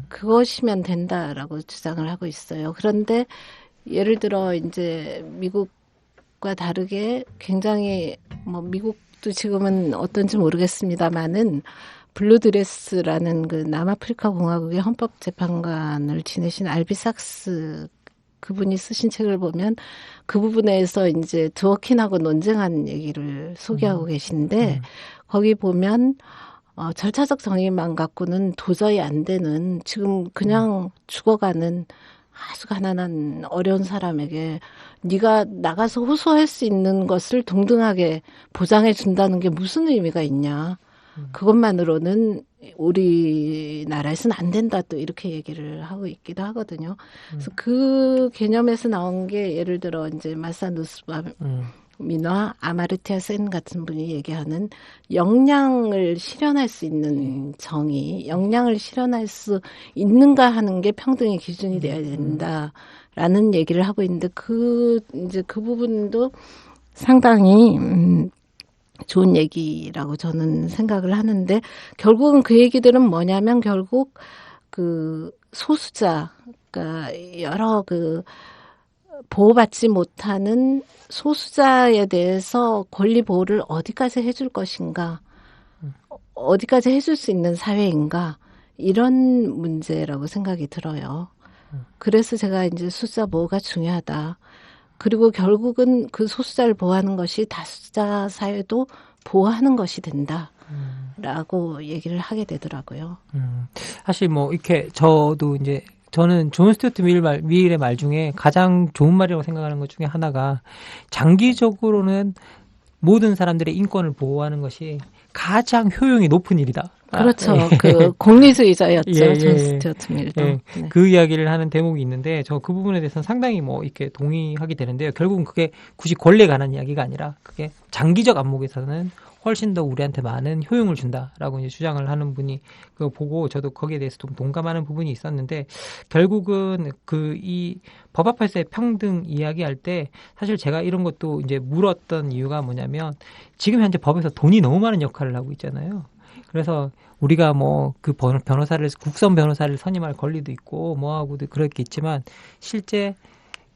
그것이면 된다라고 주장을 하고 있어요. 그런데 예를 들어 이제 미국과 다르게 굉장히 뭐 미국도 지금은 어떤지 모르겠습니다만은 블루드레스라는 그 남아프리카 공화국의 헌법재판관을 지내신 알비 삭스 그분이 쓰신 책을 보면 그 부분에서 이제 드워킨하고 논쟁한 얘기를 소개하고 계신데 거기 보면 절차적 정의만 갖고는 도저히 안 되는, 지금 그냥 죽어가는 아주 가난한 어려운 사람에게 네가 나가서 호소할 수 있는 것을 동등하게 보장해 준다는 게 무슨 의미가 있냐. 그것만으로는 우리나라에서는 안 된다, 또 이렇게 얘기를 하고 있기도 하거든요. 그래서 그 개념에서 나온 게 예를 들어 이제 마사 누스밤 민화 아마르티아 센 같은 분이 얘기하는 역량을 실현할 수 있는 정의, 역량을 실현할 수 있는가 하는 게 평등의 기준이 돼야 된다라는 얘기를 하고 있는데 이제 그 부분도 상당히 좋은 얘기라고 저는 생각을 하는데 결국은 그 얘기들은 뭐냐면 결국 그 소수자, 그러니까 여러 그 보호받지 못하는 소수자에 대해서 권리 보호를 어디까지 해줄 것인가, 어디까지 해줄 수 있는 사회인가, 이런 문제라고 생각이 들어요. 그래서 제가 이제 소수자 보호가 중요하다. 그리고 결국은 그 소수자를 보호하는 것이 다수자 사회도 보호하는 것이 된다라고 얘기를 하게 되더라고요. 사실 뭐 이렇게 저는 존 스튜어트 밀의 말 중에 가장 좋은 말이라고 생각하는 것 중에 하나가 장기적으로는 모든 사람들의 인권을 보호하는 것이 가장 효용이 높은 일이다. 그렇죠. 그 공리주의자였죠. 존 스튜어트 밀도. 네. 그 이야기를 하는 대목이 있는데 저 그 부분에 대해서는 상당히 뭐 이렇게 동의하게 되는데요. 결국은 그게 굳이 권리에 관한 이야기가 아니라 그게 장기적 안목에서는 훨씬 더 우리한테 많은 효용을 준다라고 이제 주장을 하는 분이 그거 보고 저도 거기에 대해서 좀 동감하는 부분이 있었는데 결국은 이 법 앞에서의 평등 이야기할 때 사실 제가 이런 것도 이제 물었던 이유가 뭐냐면 지금 현재 법에서 돈이 너무 많은 역할을 하고 있잖아요. 그래서 우리가 뭐 그 국선 변호사를 선임할 권리도 있고 뭐하고도 그렇게 있지만 실제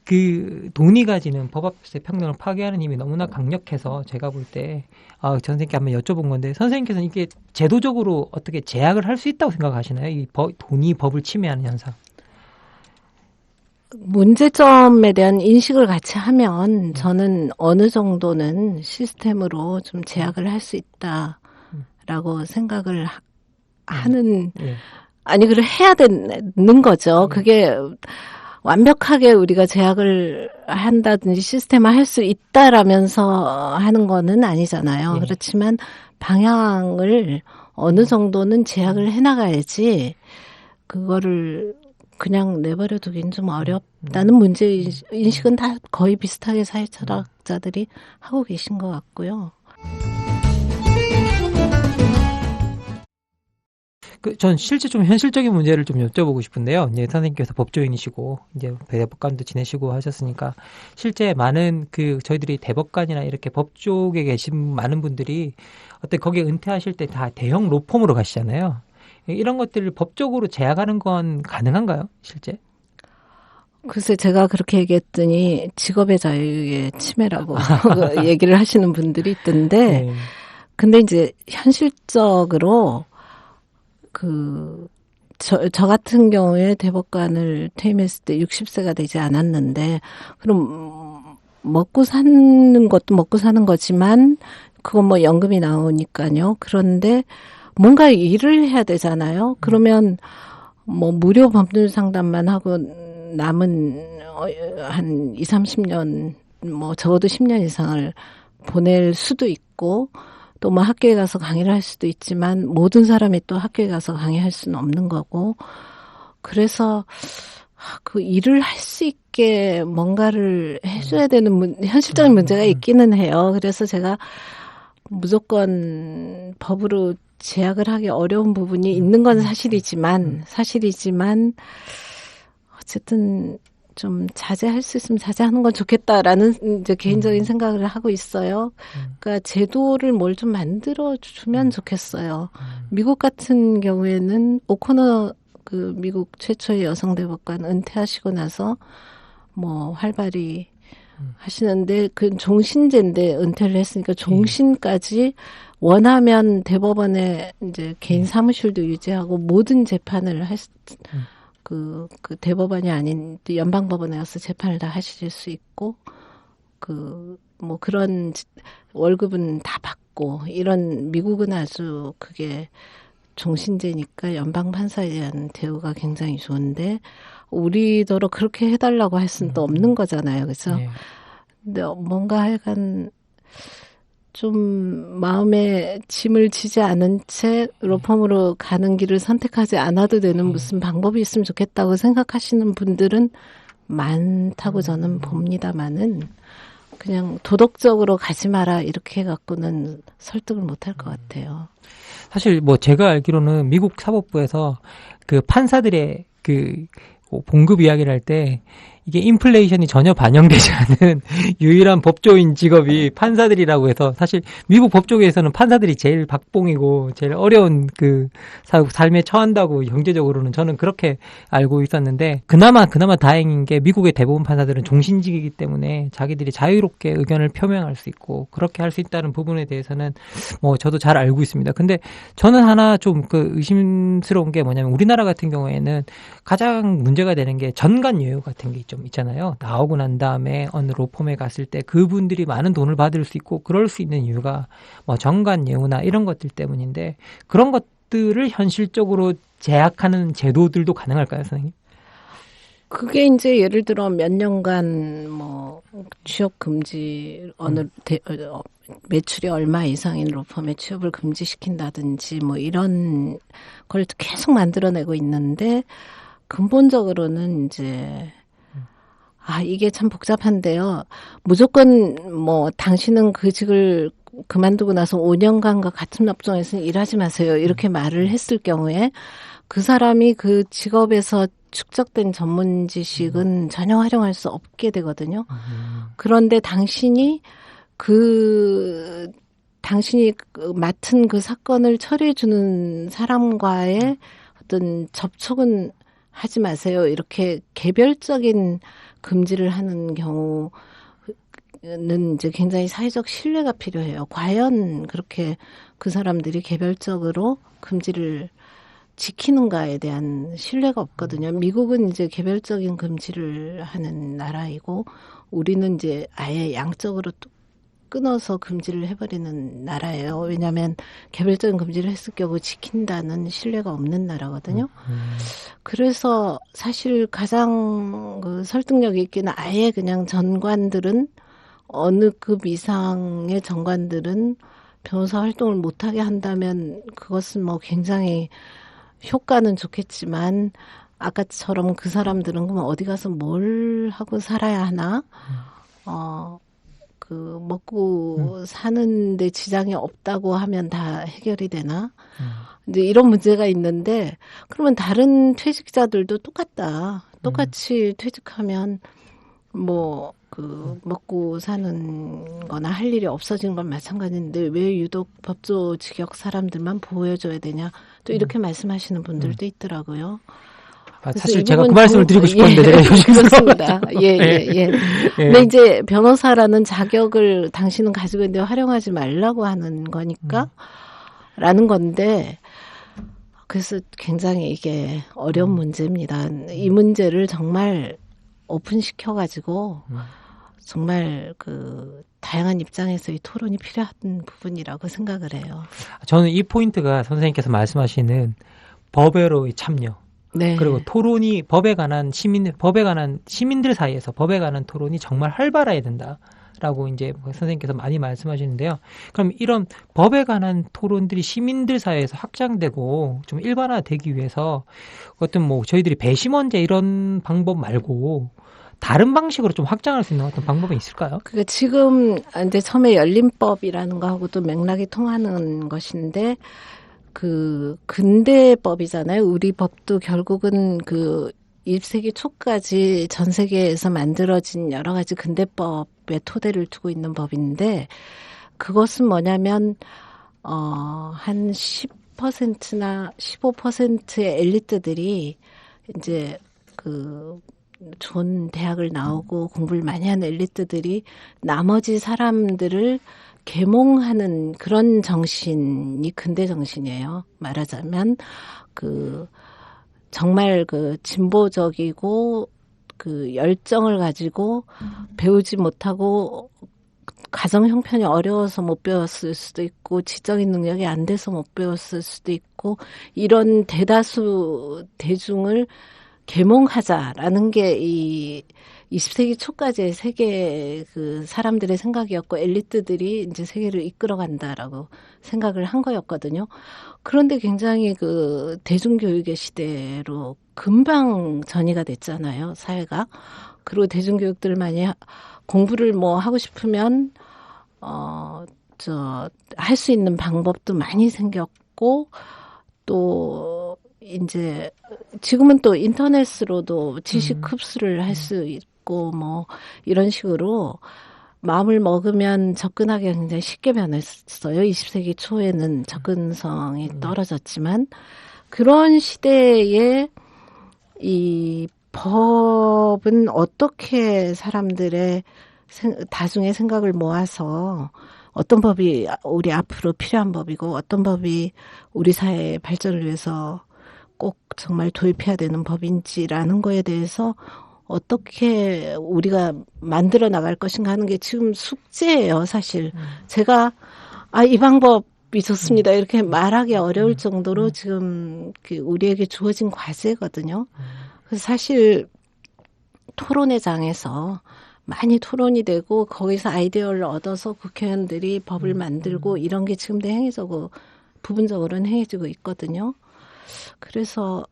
그 돈이 가지는 법 앞에서의 평등을 파괴하는 힘이 너무나 강력해서 제가 볼 때 선생님께 한번 여쭤본 건데 선생님께서는 이게 제도적으로 어떻게 제약을 할 수 있다고 생각하시나요? 이 돈이 법을 침해하는 현상. 문제점에 대한 인식을 같이 하면 저는 어느 정도는 시스템으로 좀 제약을 할 수 있다라고 생각을 하는 아니 그걸 해야 되는 거죠. 그게 완벽하게 우리가 제약을 한다든지 시스템화 할 수 있다라면서 하는 거는 아니잖아요. 그렇지만 방향을 어느 정도는 제약을 해나가야지 그거를 그냥 내버려 두긴 좀 어렵다는 문제인식은 다 거의 비슷하게 사회철학자들이 하고 계신 것 같고요. 전 실제 좀 현실적인 문제를 좀 여쭤보고 싶은데요. 이제 선생님께서 법조인이시고 이제 대법관도 지내시고 하셨으니까 실제 많은 저희들이 대법관이나 이렇게 법 쪽에 계신 많은 분들이 거기에 은퇴하실 때 다 대형 로펌으로 가시잖아요. 이런 것들을 법적으로 제약하는 건 가능한가요, 실제? 글쎄 제가 그렇게 얘기했더니 직업의 자유의 침해라고 얘기를 하시는 분들이 있던데 근데 이제 현실적으로 저 같은 경우에 대법관을 퇴임했을 때 60세가 되지 않았는데, 그럼, 먹고 사는 것도 먹고 사는 거지만, 그건 뭐 연금이 나오니까요. 그런데 뭔가 일을 해야 되잖아요. 그러면 뭐 무료 법률 상담만 하고 남은 한 20, 30년, 뭐 적어도 10년 이상을 보낼 수도 있고, 또 뭐 학교에 가서 강의를 할 수도 있지만 모든 사람이 또 학교에 가서 강의할 수는 없는 거고 그래서 그 일을 할 수 있게 뭔가를 해줘야 되는 현실적인 문제가 있기는 해요. 그래서 제가 무조건 법으로 제약을 하기 어려운 부분이 있는 건 사실이지만 어쨌든 좀 자제할 수 있으면 자제하는 건 좋겠다라는 이제 개인적인 생각을 하고 있어요. 그러니까 제도를 뭘 좀 만들어 주면 좋겠어요. 미국 같은 경우에는 오코너 미국 최초의 여성 대법관 은퇴하시고 나서 뭐 활발히 하시는데 종신제인데 은퇴를 했으니까 종신까지 원하면 대법원에 이제 개인 사무실도 유지하고 모든 재판을 그 대법원이 아닌 연방법원에 가서 재판을 다 하실 수 있고 뭐 그런 월급은 다 받고 이런 미국은 아주 그게 종신제니까 연방 판사에 대한 대우가 굉장히 좋은데 우리더러 그렇게 해달라고 할 수는 또 없는 거잖아요, 그렇죠? 근데 뭔가 하여간 좀 마음에 짐을 지지 않은 채 로펌으로 가는 길을 선택하지 않아도 되는 무슨 방법이 있으면 좋겠다고 생각하시는 분들은 많다고 저는 봅니다만은 그냥 도덕적으로 가지 마라 이렇게 해갖고는 설득을 못할 것 같아요. 사실 뭐 제가 알기로는 미국 사법부에서 그 판사들의 그 봉급 이야기를 할 때 이게 인플레이션이 전혀 반영되지 않은 유일한 법조인 직업이 판사들이라고 해서 사실 미국 법조계에서는 판사들이 제일 박봉이고 제일 어려운 그 삶에 처한다고 경제적으로는 저는 그렇게 알고 있었는데 그나마 다행인 게 미국의 대부분 판사들은 종신직이기 때문에 자기들이 자유롭게 의견을 표명할 수 있고 그렇게 할 수 있다는 부분에 대해서는 뭐 저도 잘 알고 있습니다. 근데 저는 하나 좀 그 의심스러운 게 뭐냐면 우리나라 같은 경우에는 가장 문제가 되는 게 전관예우 같은 게 좀 있잖아요. 나오고 난 다음에 어느 로펌에 갔을 때 그분들이 많은 돈을 받을 수 있고 그럴 수 있는 이유가 뭐 전관예우나 이런 것들 때문인데 그런 것들을 현실적으로 제약하는 제도들도 가능할까요, 선생님? 그게 이제 예를 들어 몇 년간 뭐 취업 금지 매출이 얼마 이상인 로펌의 취업을 금지시킨다든지 뭐 이런 걸 계속 만들어내고 있는데 근본적으로는 이제 이게 참 복잡한데요. 무조건 뭐 당신은 그 직을 그만두고 나서 5년간과 같은 업종에서 일하지 마세요. 이렇게 말을 했을 경우에 그 사람이 그 직업에서 축적된 전문 지식은 전혀 활용할 수 없게 되거든요. 그런데 당신이 맡은 그 사건을 처리해주는 사람과의 어떤 접촉은 하지 마세요. 이렇게 개별적인 금지를 하는 경우는 이제 굉장히 사회적 신뢰가 필요해요. 과연 그렇게 그 사람들이 개별적으로 금지를 지키는가에 대한 신뢰가 없거든요. 미국은 이제 개별적인 금지를 하는 나라이고 우리는 이제 아예 양적으로 끊어서 금지를 해버리는 나라예요. 왜냐하면 개별적인 금지를 했을 경우 지킨다는 신뢰가 없는 나라거든요. 그래서 사실 가장 그 설득력 있기는 아예 그냥 전관들은 어느 급 이상의 전관들은 변호사 활동을 못하게 한다면 그것은 뭐 굉장히 효과는 좋겠지만 아까처럼 그 사람들은 그럼 어디 가서 뭘 하고 살아야 하나? 그 먹고 사는데 지장이 없다고 하면 다 해결이 되나? 이제 이런 문제가 있는데 그러면 다른 퇴직자들도 똑같이 퇴직하면 뭐 그 먹고 사는 거나 할 일이 없어지는 건 마찬가지인데 왜 유독 법조 직역 사람들만 보호해줘야 되냐? 또 이렇게 말씀하시는 분들도 있더라고요. 사실 제가 그 말씀을 드리고 싶었는데 그렇습니다. 예. 근데 이제 변호사라는 자격을 당신은 가지고 있는데 활용하지 말라고 하는 거니까 라는 건데 그래서 굉장히 이게 어려운 문제입니다. 이 문제를 정말 오픈시켜가지고 정말 그 다양한 입장에서 이 토론이 필요한 부분이라고 생각을 해요. 저는 이 포인트가 선생님께서 말씀하시는 법외로의 참여 네. 그리고 토론이 법에 관한 시민들 사이에서 법에 관한 토론이 정말 활발해야 된다라고 이제 선생님께서 많이 말씀하시는데요. 그럼 이런 법에 관한 토론들이 시민들 사이에서 확장되고 좀 일반화되기 위해서 어떤 뭐 저희들이 배심원제 이런 방법 말고 다른 방식으로 좀 확장할 수 있는 어떤 방법이 있을까요? 그러니까 지금 이제 처음에 열린법이라는 거하고도 맥락이 통하는 것인데 그 근대법이잖아요. 우리 법도 결국은 그 20세기 초까지 전 세계에서 만들어진 여러 가지 근대법의 토대를 두고 있는 법인데 그것은 뭐냐면 한 10%나 15%의 엘리트들이 이제 그 좋은 대학을 나오고 공부를 많이 하는 엘리트들이 나머지 사람들을 계몽하는 그런 정신이 근대 정신이에요. 말하자면 그 정말 그 진보적이고 그 열정을 가지고 배우지 못하고 가정 형편이 어려워서 못 배웠을 수도 있고 지적인 능력이 안 돼서 못 배웠을 수도 있고 이런 대다수 대중을 계몽하자라는 게 이 20세기 초까지의 세계 그 사람들의 생각이었고 엘리트들이 이제 세계를 이끌어간다라고 생각을 한 거였거든요. 그런데 굉장히 그 대중교육의 시대로 금방 전이가 됐잖아요, 사회가. 그리고 대중교육들을 많이 공부를 뭐 하고 싶으면 할 수 있는 방법도 많이 생겼고, 또 이제 지금은 또 인터넷으로도 지식 흡수를 할 수 있고 뭐 이런 식으로 마음을 먹으면 접근하기가 굉장히 쉽게 변했어요. 20세기 초에는 접근성이 떨어졌지만 그런 시대에 이 법은 어떻게 사람들의 다중의 생각을 모아서 어떤 법이 우리 앞으로 필요한 법이고 어떤 법이 우리 사회의 발전을 위해서 꼭 정말 도입해야 되는 법인지라는 거에 대해서 어떻게 우리가 만들어 나갈 것인가 하는 게 지금 숙제예요, 사실. 제가 이 방법이 좋습니다 이렇게 말하기 어려울 정도로 지금 우리에게 주어진 과제거든요. 그래서 사실 토론회장에서 많이 토론이 되고 거기서 아이디어를 얻어서 국회의원들이 법을 만들고 이런 게 지금도 행해지고 부분적으로는 행해지고 있거든요. 그래서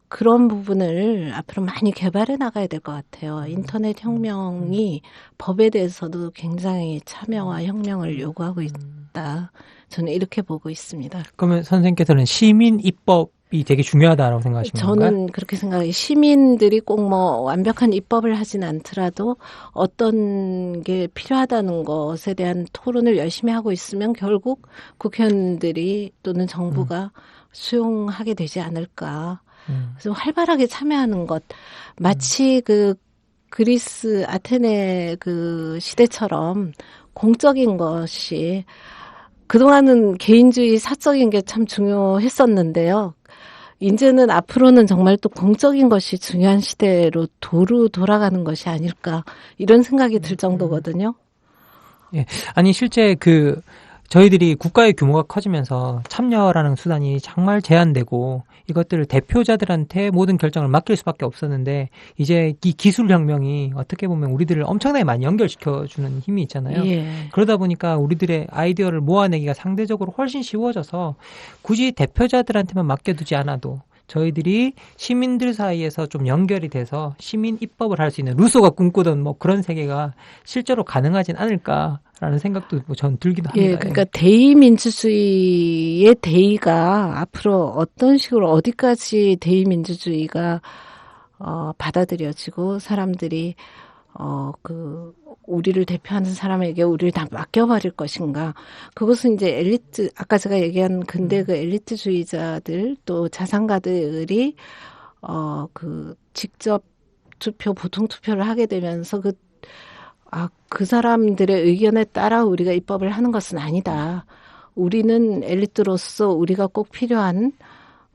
그런 부분을 앞으로 많이 개발해 나가야 될 것 같아요. 인터넷 혁명이 법에 대해서도 굉장히 참여와 혁명을 요구하고 있다. 저는 이렇게 보고 있습니다. 그러면 선생님께서는 시민 입법이 되게 중요하다고 생각하시는 건가요? 저는 그렇게 생각해요. 시민들이 꼭 뭐 완벽한 입법을 하진 않더라도 어떤 게 필요하다는 것에 대한 토론을 열심히 하고 있으면 결국 국회의원들이 또는 정부가 수용하게 되지 않을까. 그래서 활발하게 참여하는 것. 마치 그리스 아테네 시대처럼 공적인 것이 그동안은 개인주의 사적인 게 참 중요했었는데요. 이제는 앞으로는 정말 또 공적인 것이 중요한 시대로 돌아가는 것이 아닐까 이런 생각이 들 정도거든요. 예. 아니 실제 저희들이 국가의 규모가 커지면서 참여라는 수단이 정말 제한되고 이것들을 대표자들한테 모든 결정을 맡길 수밖에 없었는데 이제 이 기술혁명이 어떻게 보면 우리들을 엄청나게 많이 연결시켜주는 힘이 있잖아요. 예. 그러다 보니까 우리들의 아이디어를 모아내기가 상대적으로 훨씬 쉬워져서 굳이 대표자들한테만 맡겨두지 않아도 저희들이 시민들 사이에서 좀 연결이 돼서 시민 입법을 할 수 있는 루소가 꿈꾸던 뭐 그런 세계가 실제로 가능하진 않을까라는 생각도 전 들기도 합니다. 예, 그러니까 대의민주주의의 대의가 앞으로 어떤 식으로 어디까지 대의민주주의가 받아들여지고 사람들이 우리를 대표하는 사람에게 우리를 다 맡겨버릴 것인가. 그것은 이제 엘리트, 아까 제가 얘기한 근대 엘리트주의자들 또 자산가들이, 직접 투표, 보통 투표를 하게 되면서 그 사람들의 의견에 따라 우리가 입법을 하는 것은 아니다. 우리는 엘리트로서 우리가 꼭 필요한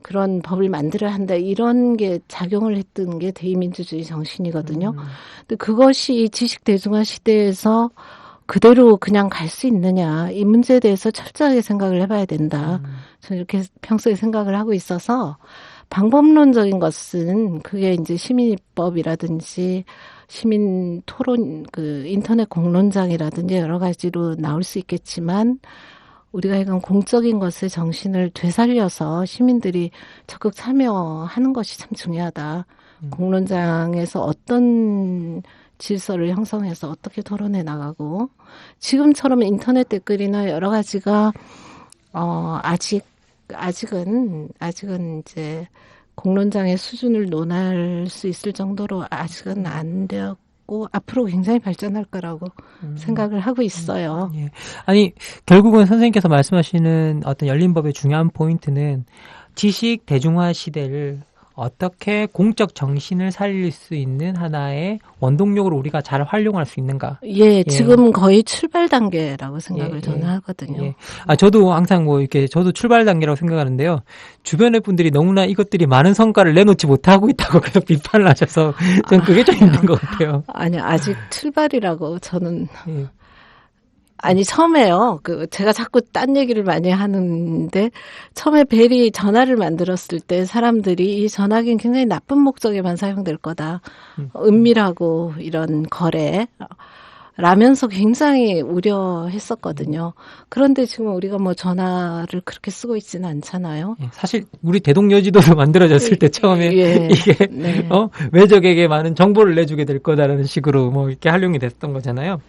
그런 법을 만들어야 한다. 이런 게 작용을 했던 게 대의민주주의 정신이거든요. 근데 그것이 지식 대중화 시대에서 그대로 그냥 갈 수 있느냐. 이 문제에 대해서 철저하게 생각을 해봐야 된다. 저는 이렇게 평소에 생각을 하고 있어서 방법론적인 것은 그게 이제 시민입법이라든지 시민 토론, 인터넷 공론장이라든지 여러 가지로 나올 수 있겠지만 우리가 이건 공적인 것의 정신을 되살려서 시민들이 적극 참여하는 것이 참 중요하다. 공론장에서 어떤 질서를 형성해서 어떻게 토론해 나가고 지금처럼 인터넷 댓글이나 여러 가지가 아직은 이제 공론장의 수준을 논할 수 있을 정도로 아직은 안 되었고 앞으로 굉장히 발전할 거라고 생각을 하고 있어요. 예. 아니 결국은 선생님께서 말씀하시는 어떤 열린법의 중요한 포인트는 지식 대중화 시대를 어떻게 공적 정신을 살릴 수 있는 하나의 원동력으로 우리가 잘 활용할 수 있는가? 예, 지금 거의 출발 단계라고 생각을 저는 하거든요. 예. 저도 항상 저도 출발 단계라고 생각하는데요. 주변의 분들이 너무나 이것들이 많은 성과를 내놓지 못하고 있다고 계속 비판을 하셔서 전 그게 좀 힘든 것 같아요. 아니, 아직 출발이라고 저는. 예. 아니, 처음에요. 제가 자꾸 딴 얘기를 많이 하는데, 처음에 벨이 전화를 만들었을 때 사람들이 이 전화기는 굉장히 나쁜 목적에만 사용될 거다. 은밀하고 이런 거래. 라면서 굉장히 우려했었거든요. 그런데 지금 우리가 뭐 전화를 그렇게 쓰고 있지는 않잖아요. 사실 우리 대동여지도도 만들어졌을 때 처음에 예. 이게 네. 외적에게 많은 정보를 내주게 될 거다라는 식으로 뭐 이렇게 활용이 됐던 거잖아요.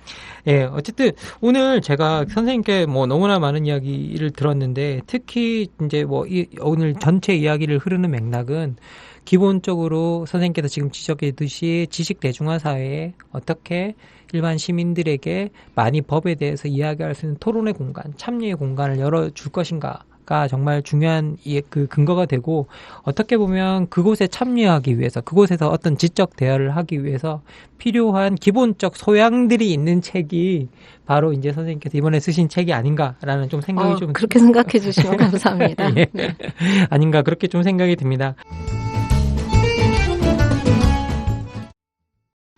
예, 어쨌든 오늘 제가 선생님께 뭐 너무나 많은 이야기를 들었는데 특히 이제 뭐 오늘 전체 이야기를 흐르는 맥락은 기본적으로 선생님께서 지금 지적했듯이 지식 대중화 사회에 어떻게 일반 시민들에게 많이 법에 대해서 이야기할 수 있는 토론의 공간, 참여의 공간을 열어줄 것인가가 정말 중요한 그 근거가 되고, 어떻게 보면 그곳에 참여하기 위해서, 그곳에서 어떤 지적 대화를 하기 위해서 필요한 기본적 소양들이 있는 책이 바로 이제 선생님께서 이번에 쓰신 책이 아닌가라는 좀 생각이 좀 그렇게 생각해 주시면 감사합니다. 예. 네. 아닌가 그렇게 좀 생각이 듭니다.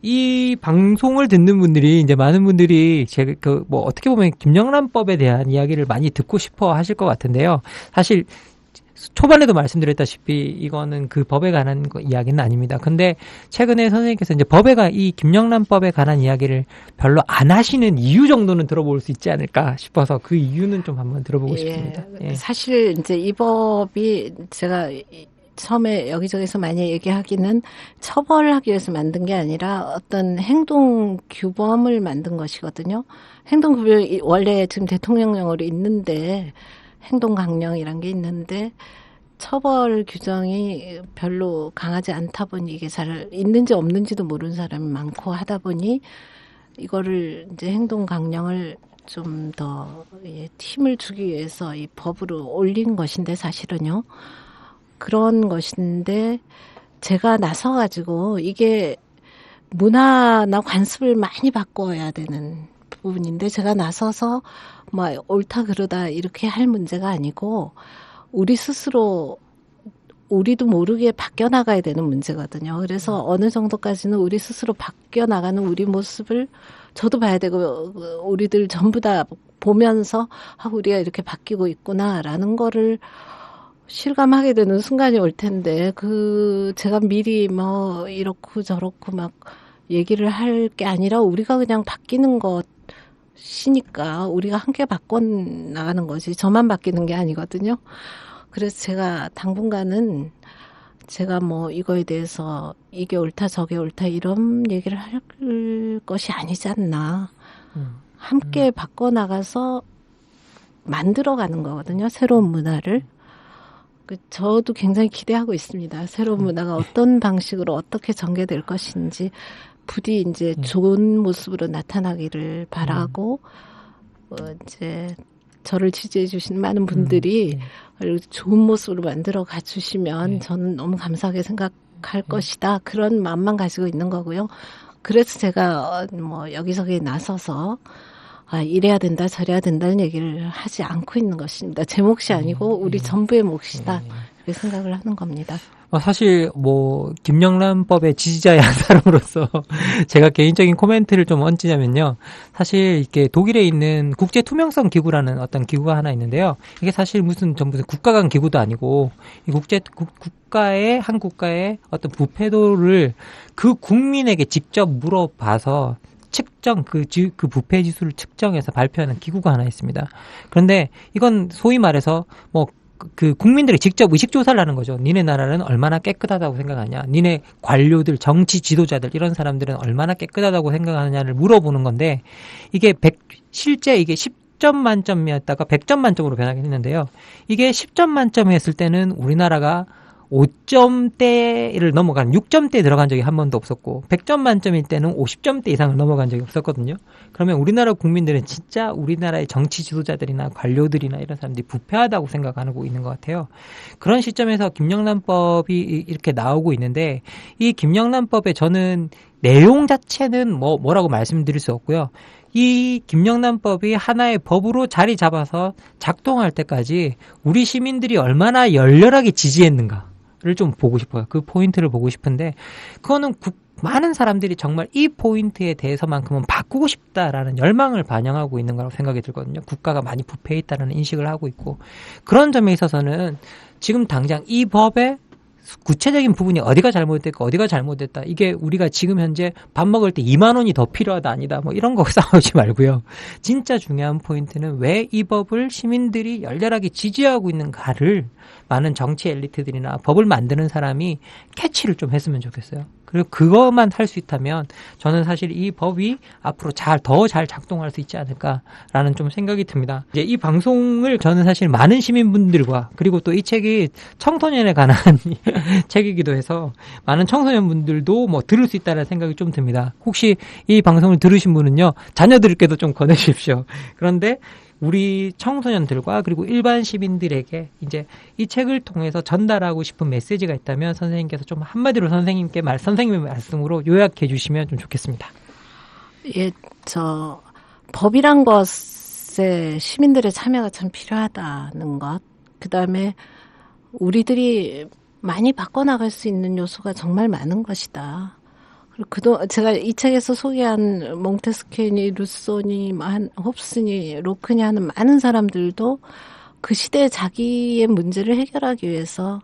이 방송을 듣는 분들이 이제 많은 분들이 제가 뭐 어떻게 보면 김영란법에 대한 이야기를 많이 듣고 싶어 하실 것 같은데요. 사실 초반에도 말씀드렸다시피 이거는 그 법에 관한 이야기는 아닙니다. 근데 최근에 선생님께서 이제 이 김영란법에 관한 이야기를 별로 안 하시는 이유 정도는 들어볼 수 있지 않을까 싶어서 그 이유는 좀 한번 들어보고 싶습니다. 예. 사실 이제 이 법이 제가 처음에 여기저기서 많이 얘기하기는 처벌하기 위해서 만든 게 아니라 어떤 행동 규범을 만든 것이거든요. 행동 규범이 원래 지금 대통령령으로 있는데 행동 강령이란 게 있는데 처벌 규정이 별로 강하지 않다 보니 이게 잘 있는지 없는지도 모르는 사람이 많고 하다 보니 이거를 이제 행동 강령을 좀 더 힘을 주기 위해서 이 법으로 올린 것인데 사실은요. 그런 것인데 제가 나서가지고 이게 문화나 관습을 많이 바꿔야 되는 부분인데 제가 나서서 뭐 옳다 그르다 이렇게 할 문제가 아니고 우리 스스로 우리도 모르게 바뀌어 나가야 되는 문제거든요. 그래서 어느 정도까지는 우리 스스로 바뀌어 나가는 우리 모습을 저도 봐야 되고 우리들 전부 다 보면서 우리가 이렇게 바뀌고 있구나라는 거를 실감하게 되는 순간이 올 텐데 제가 미리 뭐 이렇고 저렇고 막 얘기를 할 게 아니라 우리가 그냥 바뀌는 것이니까 우리가 함께 바꿔 나가는 거지 저만 바뀌는 게 아니거든요. 그래서 제가 당분간은 제가 뭐 이거에 대해서 이게 옳다 저게 옳다 이런 얘기를 할 것이 아니지 않나. 함께 바꿔 나가서 만들어가는 거거든요. 새로운 문화를. 저도 굉장히 기대하고 있습니다. 새로운 문화가 어떤 방식으로 어떻게 전개될 것인지 부디 이제 좋은 모습으로 나타나기를 바라고 이제 저를 지지해 주신 많은 분들이 좋은 모습으로 만들어 가주시면 저는 너무 감사하게 생각할 것이다. 그런 마음만 가지고 있는 거고요. 그래서 제가 뭐 여기저기 나서서 이래야 된다, 저래야 된다는 얘기를 하지 않고 있는 것입니다. 제 몫이 아니고 우리 전부의 몫이다. 그렇게 생각을 하는 겁니다. 사실 뭐 김영란법의 지지자의 한 사람으로서 제가 개인적인 코멘트를 좀 얹자면요. 사실 이렇게 독일에 있는 국제 투명성 기구라는 어떤 기구가 하나 있는데요. 이게 사실 무슨 국가 간 기구도 아니고 이 한 국가의 어떤 부패도를 그 국민에게 직접 물어봐서 측정, 그 부패 지수를 측정해서 발표하는 기구가 하나 있습니다. 그런데 이건 소위 말해서 그 국민들이 직접 의식조사를 하는 거죠. 니네 나라는 얼마나 깨끗하다고 생각하냐. 니네 관료들, 정치 지도자들 이런 사람들은 얼마나 깨끗하다고 생각하느냐를 물어보는 건데 이게 실제 이게 10점 만점이었다가 100점 만점으로 변하긴 했는데요. 이게 10점 만점이었을 때는 우리나라가 5점대를 넘어간 6점대에 들어간 적이 한 번도 없었고 100점 만점일 때는 50점대 이상을 넘어간 적이 없었거든요. 그러면 우리나라 국민들은 진짜 우리나라의 정치 지도자들이나 관료들이나 이런 사람들이 부패하다고 생각하고 있는 것 같아요. 그런 시점에서 김영란법이 이렇게 나오고 있는데 이 김영란법에 저는 내용 자체는 뭐라고 말씀드릴 수 없고요. 이 김영란법이 하나의 법으로 자리 잡아서 작동할 때까지 우리 시민들이 얼마나 열렬하게 지지했는가 를 좀 보고 싶어요. 그 포인트를 보고 싶은데 그거는 많은 사람들이 정말 이 포인트에 대해서만큼은 바꾸고 싶다라는 열망을 반영하고 있는 거라고 생각이 들거든요. 국가가 많이 부패해 있다는 인식을 하고 있고 그런 점에 있어서는 지금 당장 이 법에 구체적인 부분이 어디가 잘못됐고 어디가 잘못됐다. 이게 우리가 지금 현재 밥 먹을 때 2만 원이 더 필요하다 아니다. 뭐 이런 거 싸우지 말고요. 진짜 중요한 포인트는 왜 이 법을 시민들이 열렬하게 지지하고 있는가를 많은 정치 엘리트들이나 법을 만드는 사람이 캐치를 좀 했으면 좋겠어요. 그리고 그것만 할 수 있다면 저는 사실 이 법이 앞으로 더 잘 작동할 수 있지 않을까라는 좀 생각이 듭니다. 이제 이 방송을 저는 사실 많은 시민분들과 그리고 또 이 책이 청소년에 관한 책이기도 해서 많은 청소년분들도 뭐 들을 수 있다는 생각이 좀 듭니다. 혹시 이 방송을 들으신 분은요, 자녀들께도 좀 권해주십시오. 그런데 우리 청소년들과 그리고 일반 시민들에게 이제 이 책을 통해서 전달하고 싶은 메시지가 있다면 선생님께서 좀 한마디로 선생님의 말씀으로 요약해 주시면 좀 좋겠습니다. 예, 법이란 것에 시민들의 참여가 참 필요하다는 것. 그 다음에 우리들이 많이 바꿔나갈 수 있는 요소가 정말 많은 것이다. 제가 이 책에서 소개한 몽테스키니, 루소니, 홉스니, 로크니 하는 많은 사람들도 그 시대에 자기의 문제를 해결하기 위해서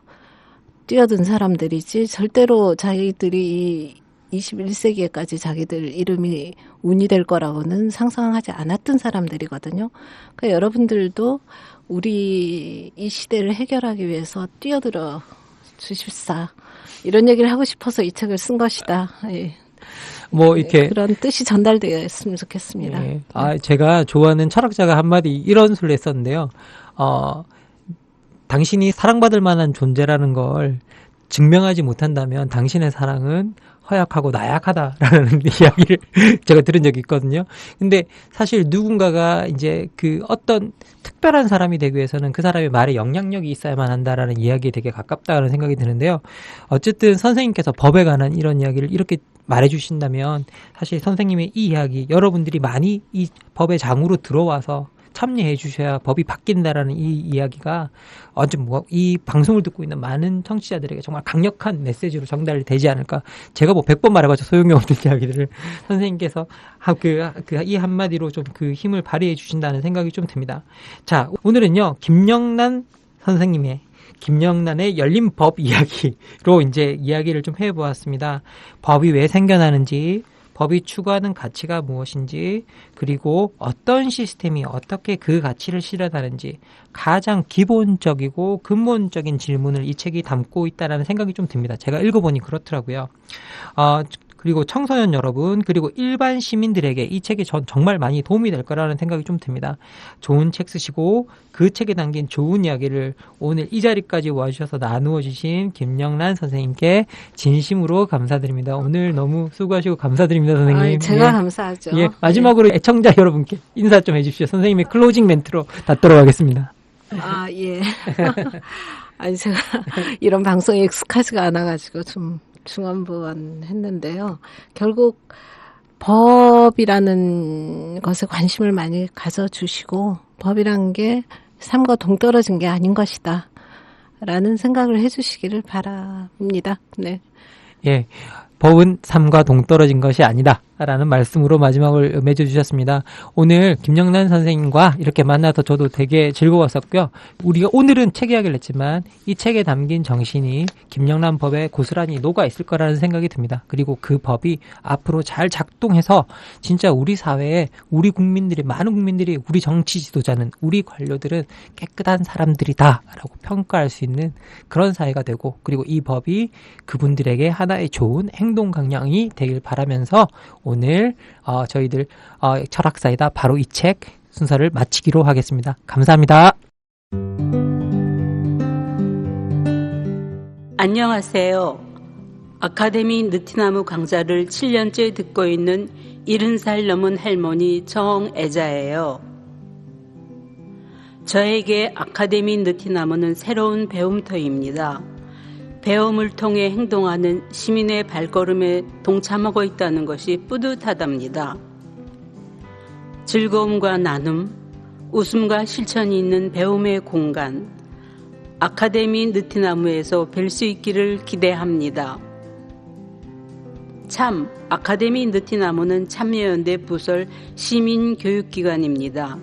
뛰어든 사람들이지 절대로 자기들이 21세기에까지 자기들 이름이 운이 될 거라고는 상상하지 않았던 사람들이거든요. 그러니까 여러분들도 우리 이 시대를 해결하기 위해서 뛰어들어 주십사. 이런 얘기를 하고 싶어서 이 책을 쓴 것이다. 예. 뭐 이렇게 그런 뜻이 전달되었으면 좋겠습니다. 예. 제가 좋아하는 철학자가 한마디 이런 소리를 했었는데요. 당신이 사랑받을 만한 존재라는 걸 증명하지 못한다면 당신의 사랑은 허약하고 나약하다라는 이야기를 제가 들은 적이 있거든요. 근데 사실 누군가가 이제 그 어떤 특별한 사람이 되기 위해서는 그 사람의 말에 영향력이 있어야만 한다라는 이야기에 되게 가깝다는 생각이 드는데요. 어쨌든 선생님께서 법에 관한 이런 이야기를 이렇게 말해주신다면 사실 선생님의 이 이야기, 여러분들이 많이 이 법의 장으로 들어와서 참여해 주셔야 법이 바뀐다라는 이 이야기가 이 방송을 듣고 있는 많은 청취자들에게 정말 강력한 메시지로 전달이 되지 않을까. 제가 뭐 100번 말해봤자 소용이 없는 이야기들을 선생님께서 이 한마디로 좀 그 힘을 발휘해 주신다는 생각이 좀 듭니다. 자, 오늘은요, 김영란 선생님의 김영란의 열린 법 이야기로 이제 이야기를 좀 해보았습니다. 법이 왜 생겨나는지, 법이 추구하는 가치가 무엇인지, 그리고 어떤 시스템이 어떻게 그 가치를 실현하는지 가장 기본적이고 근본적인 질문을 이 책이 담고 있다는 생각이 좀 듭니다. 제가 읽어보니 그렇더라고요. 그리고 청소년 여러분, 그리고 일반 시민들에게 이 책이 정말 많이 도움이 될 거라는 생각이 좀 듭니다. 좋은 책 쓰시고 그 책에 담긴 좋은 이야기를 오늘 이 자리까지 와주셔서 나누어 주신 김영란 선생님께 진심으로 감사드립니다. 오늘 너무 수고하시고 감사드립니다, 선생님. 제가 감사하죠. 예, 마지막으로 애청자 여러분께 인사 좀 해주십시오. 선생님의 클로징 멘트로 닫도록 하겠습니다. 예. 제가 이런 방송에 익숙하지가 않아가지고 좀 중언부언했는데요. 결국 법이라는 것에 관심을 많이 가져주시고 법이란 게 삶과 동떨어진 게 아닌 것이다 라는 생각을 해주시기를 바랍니다. 네. 예, 법은 삶과 동떨어진 것이 아니다 라는 말씀으로 마지막을 맺어주셨습니다. 오늘 김영란 선생님과 이렇게 만나서 저도 되게 즐거웠었고요. 우리가 오늘은 책 이야기를 했지만 이 책에 담긴 정신이 김영란 법에 고스란히 녹아있을 거라는 생각이 듭니다. 그리고 그 법이 앞으로 잘 작동해서 진짜 우리 사회에 우리 국민들이, 많은 국민들이, 우리 정치 지도자는, 우리 관료들은 깨끗한 사람들이다 라고 평가할 수 있는 그런 사회가 되고, 그리고 이 법이 그분들에게 하나의 좋은 행동 강령이 되길 바라면서 오늘 저희들 철학사이다 바로 이 책 순서를 마치기로 하겠습니다. 감사합니다. 안녕하세요. 아카데미 느티나무 강좌를 7년째 듣고 있는 70살 넘은 할머니 정애자예요. 저에게 아카데미 느티나무는 새로운 배움터입니다. 배움을 통해 행동하는 시민의 발걸음에 동참하고 있다는 것이 뿌듯하답니다. 즐거움과 나눔, 웃음과 실천이 있는 배움의 공간, 아카데미 느티나무에서 뵐 수 있기를 기대합니다. 참, 아카데미 느티나무는 참여연대 부설 시민교육기관입니다.